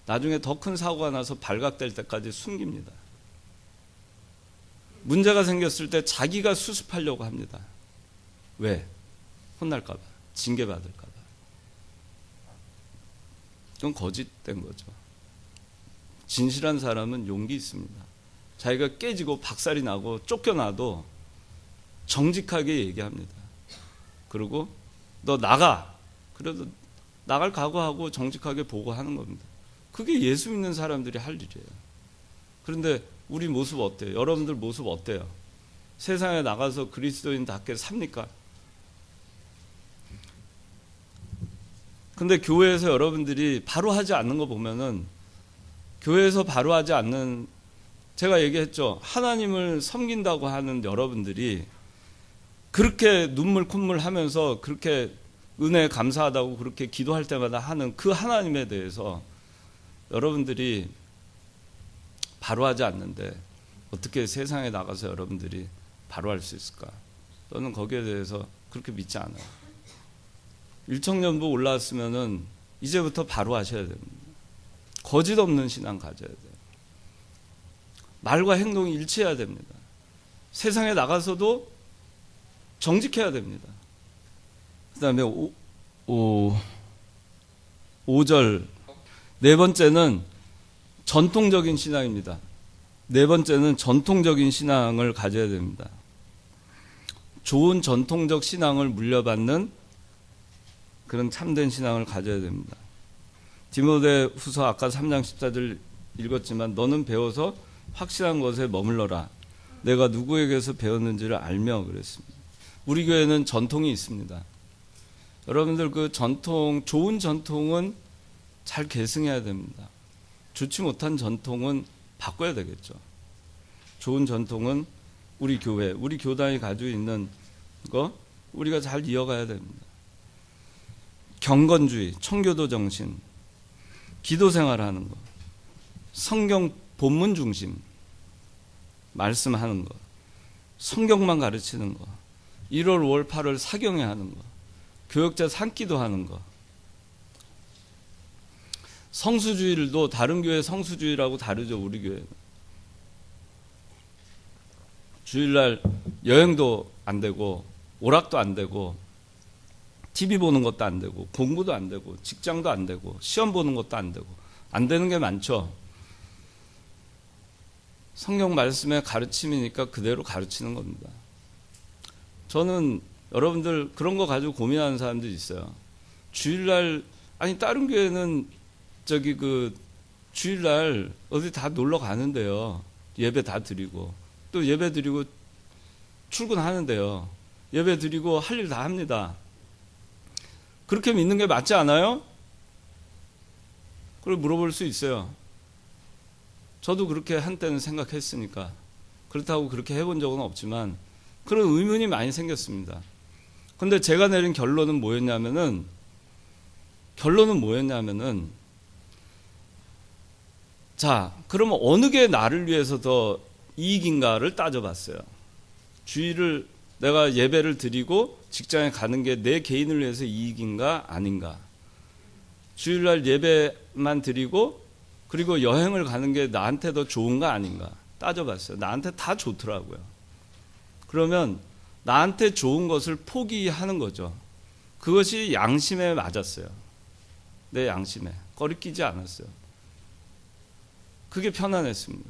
나중에 더 큰 사고가 나서 발각될 때까지 숨깁니다. 문제가 생겼을 때 자기가 수습하려고 합니다. 왜? 혼날까 봐. 징계받을까 봐. 그건 거짓된 거죠. 진실한 사람은 용기 있습니다. 자기가 깨지고 박살이 나고 쫓겨나도 정직하게 얘기합니다. 그리고 너 나가. 그래도 나갈 각오하고 정직하게 보고하는 겁니다. 그게 예수 믿는 사람들이 할 일이에요. 그런데 우리 모습 어때요? 여러분들 모습 어때요? 세상에 나가서 그리스도인답게 삽니까? 근데 교회에서 여러분들이 바로 하지 않는 거 보면은 교회에서 바로 하지 않는 제가 얘기했죠. 하나님을 섬긴다고 하는 여러분들이 그렇게 눈물 콧물 하면서 그렇게 은혜에 감사하다고 그렇게 기도할 때마다 하는 그 하나님에 대해서 여러분들이 바로 하지 않는데 어떻게 세상에 나가서 여러분들이 바로 할 수 있을까? 저는 거기에 대해서 그렇게 믿지 않아요. 일청년부 올라왔으면은 이제부터 바로 하셔야 됩니다. 거짓 없는 신앙 가져야 돼요. 말과 행동이 일치해야 됩니다. 세상에 나가서도 정직해야 됩니다. 그 다음에 5절 네 번째는 전통적인 신앙입니다. 네 번째는 전통적인 신앙을 가져야 됩니다. 좋은 전통적 신앙을 물려받는 그런 참된 신앙을 가져야 됩니다. 디모데후서 아까 3장 14절 읽었지만 너는 배워서 확실한 것에 머물러라. 내가 누구에게서 배웠는지를 알며 그랬습니다. 우리 교회는 전통이 있습니다. 여러분들 그 전통, 좋은 전통은 잘 계승해야 됩니다. 좋지 못한 전통은 바꿔야 되겠죠. 좋은 전통은 우리 교회, 우리 교단이 가지고 있는 거 우리가 잘 이어가야 됩니다. 경건주의, 청교도 정신, 기도 생활하는 거, 성경 본문 중심, 말씀하는 거, 성경만 가르치는 거, 1월, 5월, 8월 사경회 하는 거, 교역자 산기도 하는 거, 성수주의를도 다른 교회 성수주의라고 다르죠. 우리 교회는 주일날 여행도 안 되고 오락도 안 되고 TV 보는 것도 안 되고 공부도 안 되고 직장도 안 되고 시험 보는 것도 안 되고 안 되는 게 많죠. 성경 말씀의 가르침이니까 그대로 가르치는 겁니다. 저는 여러분들 그런 거 가지고 고민하는 사람들이 있어요. 주일날 아니 다른 교회는 저기 그 주일날 어디 다 놀러 가는데요. 예배 다 드리고 또 예배 드리고 출근하는데요. 예배 드리고 할 일 다 합니다. 그렇게 믿는 게 맞지 않아요? 그걸 물어볼 수 있어요. 저도 그렇게 한때는 생각했으니까 그렇다고 그렇게 해본 적은 없지만 그런 의문이 많이 생겼습니다. 그런데 제가 내린 결론은 뭐였냐면은 자, 그러면 어느 게 나를 위해서 더 이익인가를 따져봤어요. 주일을 내가 예배를 드리고 직장에 가는 게 내 개인을 위해서 이익인가 아닌가. 주일날 예배만 드리고 그리고 여행을 가는 게 나한테 더 좋은가 아닌가 따져봤어요. 나한테 다 좋더라고요. 그러면 나한테 좋은 것을 포기하는 거죠. 그것이 양심에 맞았어요. 내 양심에 꺼리끼지 않았어요. 그게 편안했습니다.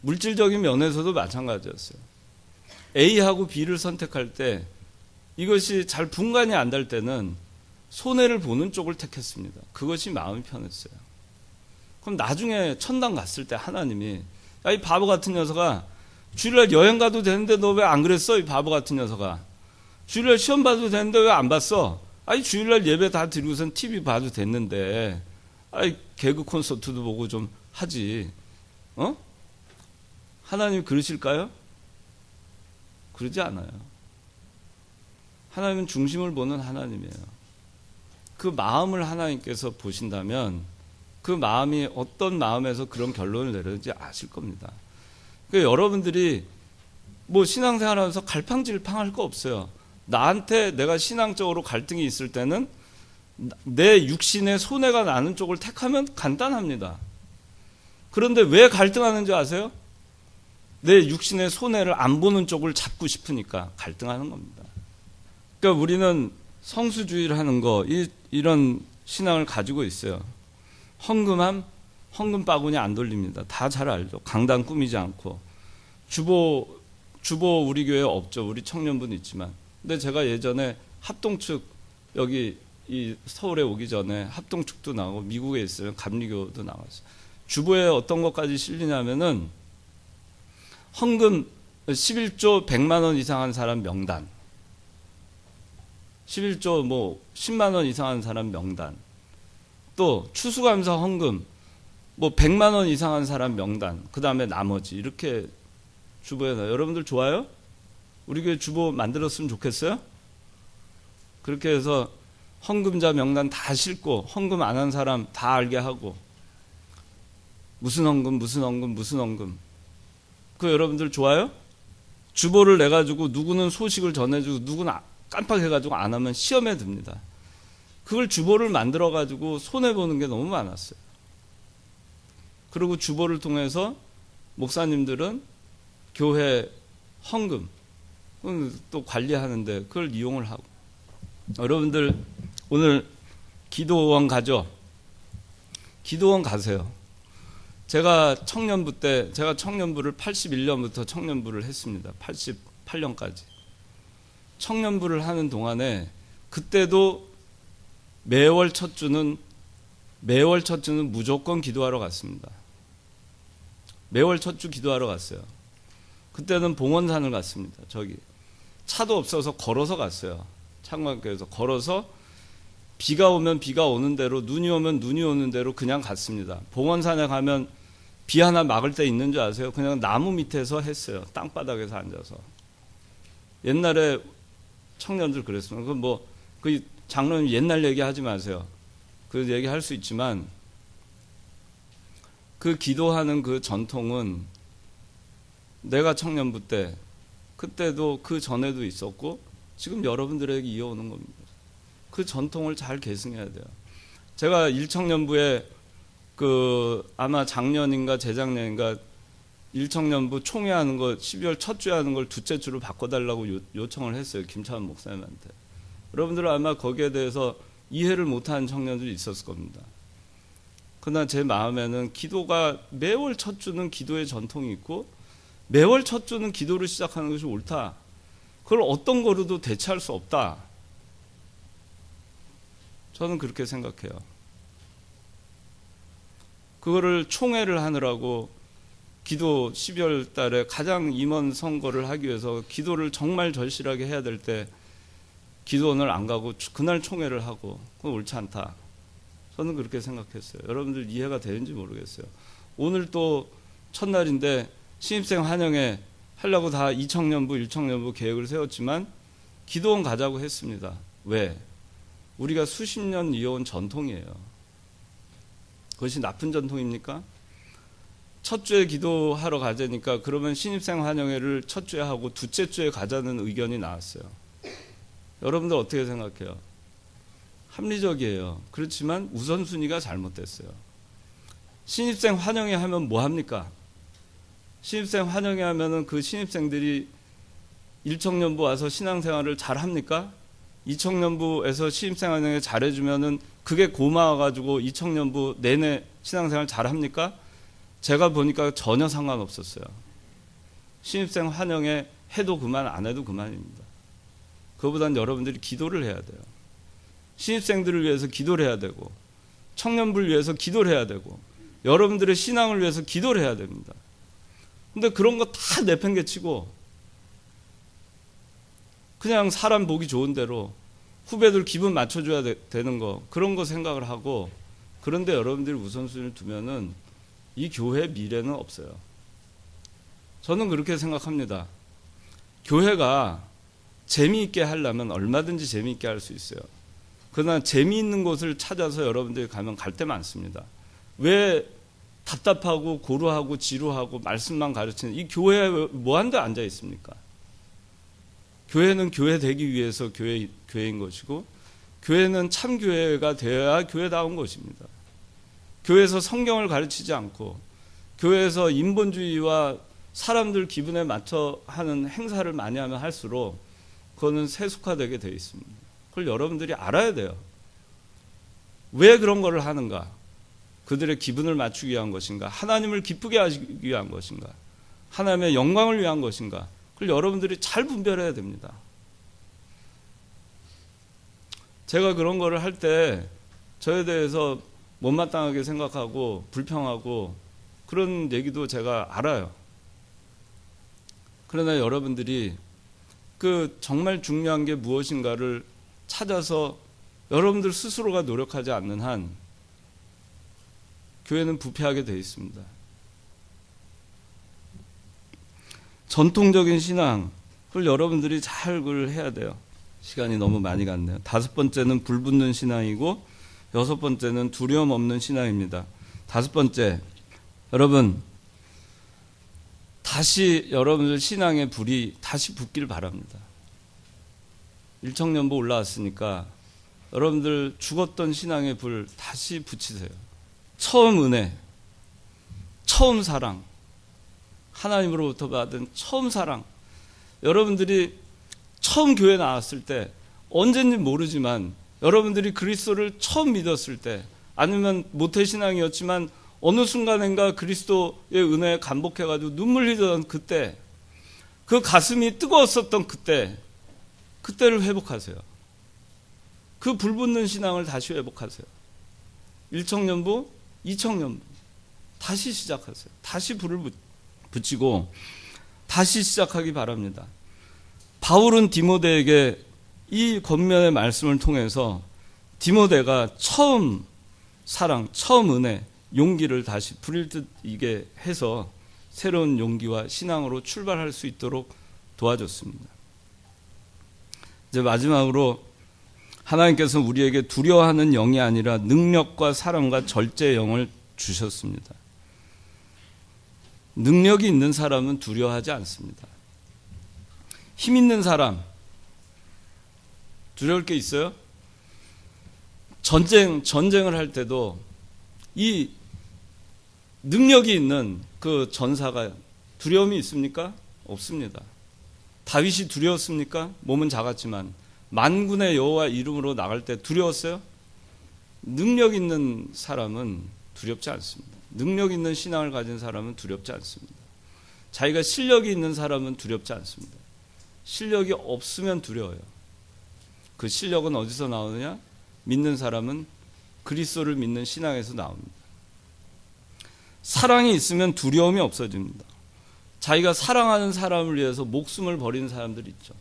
물질적인 면에서도 마찬가지였어요. A하고 B를 선택할 때 이것이 잘 분간이 안 될 때는 손해를 보는 쪽을 택했습니다. 그것이 마음이 편했어요. 그럼 나중에 천당 갔을 때 하나님이 야, 이 바보 같은 녀석아, 주일날 여행 가도 되는데 너 왜 안 그랬어? 이 바보 같은 녀석아. 주일날 시험 봐도 되는데 왜 안 봤어? 아니 주일날 예배 다 드리고선 TV 봐도 됐는데 아이 개그 콘서트도 보고 좀 하지. 하나님이 그러실까요? 그러지 않아요. 하나님은 중심을 보는 하나님이에요. 그 마음을 하나님께서 보신다면 그 마음이 어떤 마음에서 그런 결론을 내렸는지 아실 겁니다. 그러니까 여러분들이 뭐 신앙생활하면서 갈팡질팡할 거 없어요. 나한테 내가 신앙적으로 갈등이 있을 때는 내 육신에 손해가 나는 쪽을 택하면 간단합니다. 그런데 왜 갈등하는지 아세요? 내 육신의 손해를 안 보는 쪽을 잡고 싶으니까 갈등하는 겁니다. 그러니까 우리는 성수주의를 하는 거 이런 신앙을 가지고 있어요. 헌금 바구니 안 돌립니다. 다 잘 알죠. 강당 꾸미지 않고 주보 우리 교회 없죠. 우리 청년분 있지만. 근데 제가 예전에 합동축 여기 이 서울에 오기 전에 합동축도 나오고 미국에 있으면 감리교도 나왔어요. 주보에 어떤 것까지 실리냐면은 헌금 11조 100만 원 이상 한 사람 명단, 11조 뭐 10만 원 이상 한 사람 명단, 또 추수감사 헌금 뭐 100만 원 이상 한 사람 명단, 그 다음에 나머지 이렇게 주보에 나와요. 여러분들 좋아요? 우리 교회 주보 만들었으면 좋겠어요? 그렇게 해서 헌금자 명단 다 싣고 헌금 안 한 사람 다 알게 하고 무슨 헌금 그 여러분들 좋아요? 주보를 내가지고 누구는 소식을 전해주고 누구는 깜빡해가지고 안 하면 시험에 듭니다. 그걸 주보를 만들어가지고 손해보는 게 너무 많았어요. 그리고 주보를 통해서 목사님들은 교회 헌금 또 관리하는데 그걸 이용을 하고. 여러분들 오늘 기도원 가죠? 기도원 가세요. 제가 청년부를 81년부터 청년부를 했습니다. 88년까지. 청년부를 하는 동안에 그때도 매월 첫 주는 무조건 기도하러 갔습니다. 매월 첫 주 기도하러 갔어요. 그때는 봉원산을 갔습니다. 저기 차도 없어서 걸어서 갔어요. 창관교에서 걸어서 비가 오면 비가 오는 대로 눈이 오면 눈이 오는 대로 그냥 갔습니다. 봉원산에 가면 비 하나 막을 때 있는 줄 아세요? 그냥 나무 밑에서 했어요. 땅바닥에서 앉아서. 옛날에 청년들 그랬습니다. 그 장로님 옛날 얘기 하지 마세요. 그 얘기 할 수 있지만 그 기도하는 그 전통은 내가 청년부 때 그때도 그 전에도 있었고 지금 여러분들에게 이어오는 겁니다. 그 전통을 잘 계승해야 돼요. 제가 일청년부에 아마 작년인가 재작년인가 일청년부 총회하는 거 12월 첫 주에 하는 걸 둘째 주로 바꿔달라고 요청을 했어요. 김차원 목사님한테. 여러분들은 아마 거기에 대해서 이해를 못하는 청년들이 있었을 겁니다. 그러나 제 마음에는 기도가 매월 첫 주는 기도의 전통이 있고 매월 첫 주는 기도를 시작하는 것이 옳다. 그걸 어떤 거로도 대체할 수 없다. 저는 그렇게 생각해요. 그거를 총회를 하느라고 기도 12월 달에 가장 임원 선거를 하기 위해서 기도를 정말 절실하게 해야 될 때 기도원을 안 가고 그날 총회를 하고 그건 옳지 않다. 저는 그렇게 생각했어요. 여러분들 이해가 되는지 모르겠어요. 오늘 또 첫날인데 신입생 환영회 하려고 다 2청년부, 1청년부 계획을 세웠지만 기도원 가자고 했습니다. 왜? 우리가 수십 년 이어온 전통이에요. 그것이 나쁜 전통입니까? 첫 주에 기도하러 가자니까 그러면 신입생 환영회를 첫 주에 하고 둘째 주에 가자는 의견이 나왔어요. 여러분들 어떻게 생각해요? 합리적이에요. 그렇지만 우선순위가 잘못됐어요. 신입생 환영회 하면 뭐 합니까? 신입생 환영회 하면은 그 신입생들이 1청년부 와서 신앙생활을 잘 합니까? 2청년부에서 신입생 환영회 잘해주면은 그게 고마워가지고 2청년부 내내 신앙생활 잘 합니까? 제가 보니까 전혀 상관없었어요. 신입생 환영회 해도 그만 안 해도 그만입니다. 그거보단 여러분들이 기도를 해야 돼요. 신입생들을 위해서 기도를 해야 되고 청년부를 위해서 기도를 해야 되고 여러분들의 신앙을 위해서 기도를 해야 됩니다. 근데 그런 거 다 내팽개치고 그냥 사람 보기 좋은 대로 후배들 기분 맞춰줘야 되는 거 그런 거 생각을 하고 그런데 여러분들이 우선순위를 두면은 이 교회의 미래는 없어요. 저는 그렇게 생각합니다. 교회가 재미있게 하려면 얼마든지 재미있게 할 수 있어요. 그러나 재미있는 곳을 찾아서 여러분들이 가면 갈 때 많습니다. 왜 답답하고 고루하고 지루하고 말씀만 가르치는 이 교회에 뭐한데 앉아 있습니까? 교회는 교회 되기 위해서 교회인 것이고 교회는 참 교회가 되어야 교회다운 것입니다. 교회에서 성경을 가르치지 않고 교회에서 인본주의와 사람들 기분에 맞춰 하는 행사를 많이 하면 할수록 그거는 세속화되게 되어 있습니다. 그걸 여러분들이 알아야 돼요. 왜 그런 거를 하는가? 그들의 기분을 맞추기 위한 것인가? 하나님을 기쁘게 하기 위한 것인가? 하나님의 영광을 위한 것인가? 그걸 여러분들이 잘 분별해야 됩니다. 제가 그런 거를 할 때 저에 대해서 못마땅하게 생각하고 불평하고 그런 얘기도 제가 알아요. 그러나 여러분들이 그 정말 중요한 게 무엇인가를 찾아서 여러분들 스스로가 노력하지 않는 한 교회는 부패하게 되어 있습니다. 전통적인 신앙, 그걸 여러분들이 잘 그걸 해야 돼요. 시간이 너무 많이 갔네요. 5번째는 불붙는 신앙이고 6번째는 두려움 없는 신앙입니다. 5번째, 여러분 다시 여러분들 신앙의 불이 다시 붙길 바랍니다. 1청년부 올라왔으니까 여러분들 죽었던 신앙의 불 다시 붙이세요. 처음 은혜, 처음 사랑, 하나님으로부터 받은 처음 사랑. 여러분들이 처음 교회 나왔을 때 언젠지 모르지만 여러분들이 그리스도를 처음 믿었을 때 아니면 모태신앙이었지만 어느 순간인가 그리스도의 은혜에 감복해가지고 눈물 흘리던 그때 그 가슴이 뜨거웠었던 그때를 회복하세요. 그 불붙는 신앙을 다시 회복하세요. 1청년부, 2청년부 다시 시작하세요. 다시 불을 붙이고 다시 시작하기 바랍니다. 바울은 디모데에게 이 권면의 말씀을 통해서 디모데가 처음 사랑, 처음 은혜, 용기를 다시 부릴 듯 이게 해서 새로운 용기와 신앙으로 출발할 수 있도록 도와줬습니다. 이제 마지막으로 하나님께서 우리에게 두려워하는 영이 아니라 능력과 사랑과 절제의 영을 주셨습니다. 능력이 있는 사람은 두려워하지 않습니다. 힘 있는 사람 두려울 게 있어요? 전쟁을 할 때도 이 능력이 있는 그 전사가 두려움이 있습니까? 없습니다. 다윗이 두려웠습니까? 몸은 작았지만 만군의 여호와 이름으로 나갈 때 두려웠어요? 능력 있는 사람은 두렵지 않습니다. 능력 있는 신앙을 가진 사람은 두렵지 않습니다. 자기가 실력이 있는 사람은 두렵지 않습니다. 실력이 없으면 두려워요. 그 실력은 어디서 나오느냐? 믿는 사람은 그리스도를 믿는 신앙에서 나옵니다. 사랑이 있으면 두려움이 없어집니다. 자기가 사랑하는 사람을 위해서 목숨을 버리는 사람들이 있죠.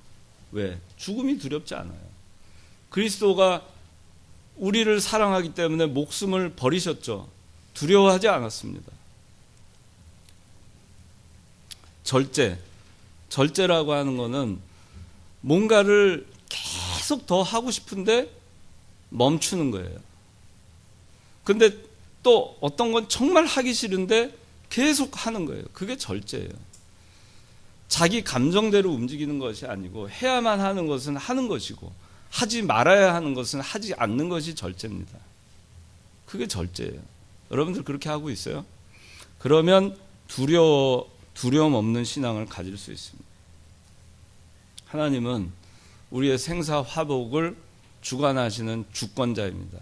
왜? 죽음이 두렵지 않아요. 그리스도가 우리를 사랑하기 때문에 목숨을 버리셨죠. 두려워하지 않았습니다. 절제라고 하는 것은 뭔가를 계속 더 하고 싶은데 멈추는 거예요. 근데 또 어떤 건 정말 하기 싫은데 계속 하는 거예요. 그게 절제예요. 자기 감정대로 움직이는 것이 아니고 해야만 하는 것은 하는 것이고 하지 말아야 하는 것은 하지 않는 것이 절제입니다. 그게 절제예요. 여러분들 그렇게 하고 있어요? 그러면 두려움 없는 신앙을 가질 수 있습니다. 하나님은 우리의 생사 화복을 주관하시는 주권자입니다.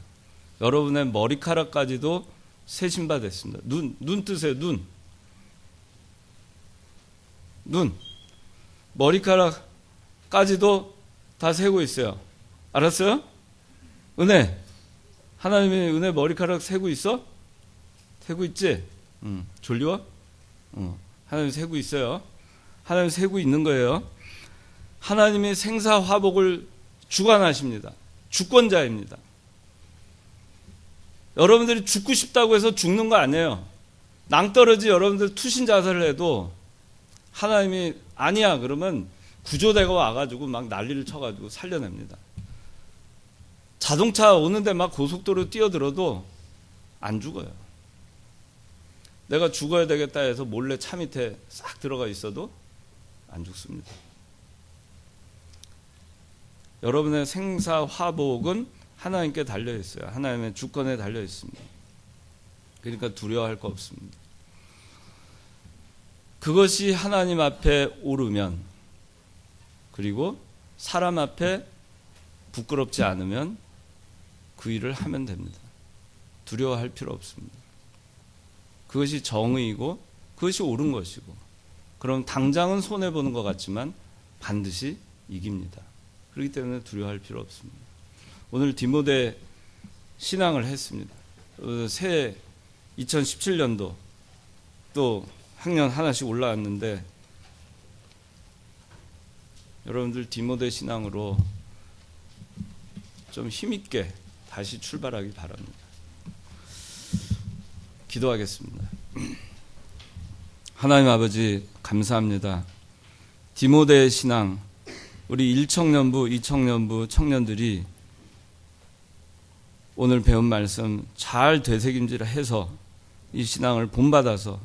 여러분의 머리카락까지도 세신 바 됐습니다. 눈 뜨세요. 눈. 머리카락까지도 다 세고 있어요. 알았어요? 은혜. 하나님의 은혜 머리카락 세고 있어? 세고 있지? 졸려? 하나님 세고 있어요. 하나님 세고 있는 거예요. 하나님의 생사 화복을 주관하십니다. 주권자입니다. 여러분들이 죽고 싶다고 해서 죽는 거 아니에요. 낭떠러지 여러분들 투신 자살을 해도 하나님이 아니야 그러면 구조대가 와가지고 막 난리를 쳐가지고 살려냅니다. 자동차 오는데 막 고속도로 뛰어들어도 안 죽어요. 내가 죽어야 되겠다 해서 몰래 차 밑에 싹 들어가 있어도 안 죽습니다. 여러분의 생사 화복은 하나님께 달려 있어요. 하나님의 주권에 달려 있습니다. 그러니까 두려워할 거 없습니다. 그것이 하나님 앞에 오르면, 그리고 사람 앞에 부끄럽지 않으면 그 일을 하면 됩니다. 두려워할 필요 없습니다. 그것이 정의이고 그것이 옳은 것이고, 그럼 당장은 손해보는 것 같지만 반드시 이깁니다. 그렇기 때문에 두려워할 필요 없습니다. 오늘 디모데 신앙을 했습니다. 새 2017년도 또 학년 하나씩 올라왔는데 여러분들 디모데 신앙으로 좀 힘있게 다시 출발하기 바랍니다. 기도하겠습니다. 하나님 아버지 감사합니다. 디모데의 신앙, 우리 1청년부, 2청년부 청년들이 오늘 배운 말씀 잘 되새김질해서 이 신앙을 본받아서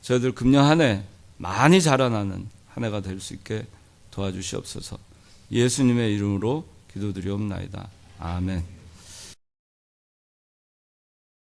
저희들 금년 한 해 많이 자라나는 한 해가 될 수 있게 도와주시옵소서. 예수님의 이름으로 기도드리옵나이다. 아멘.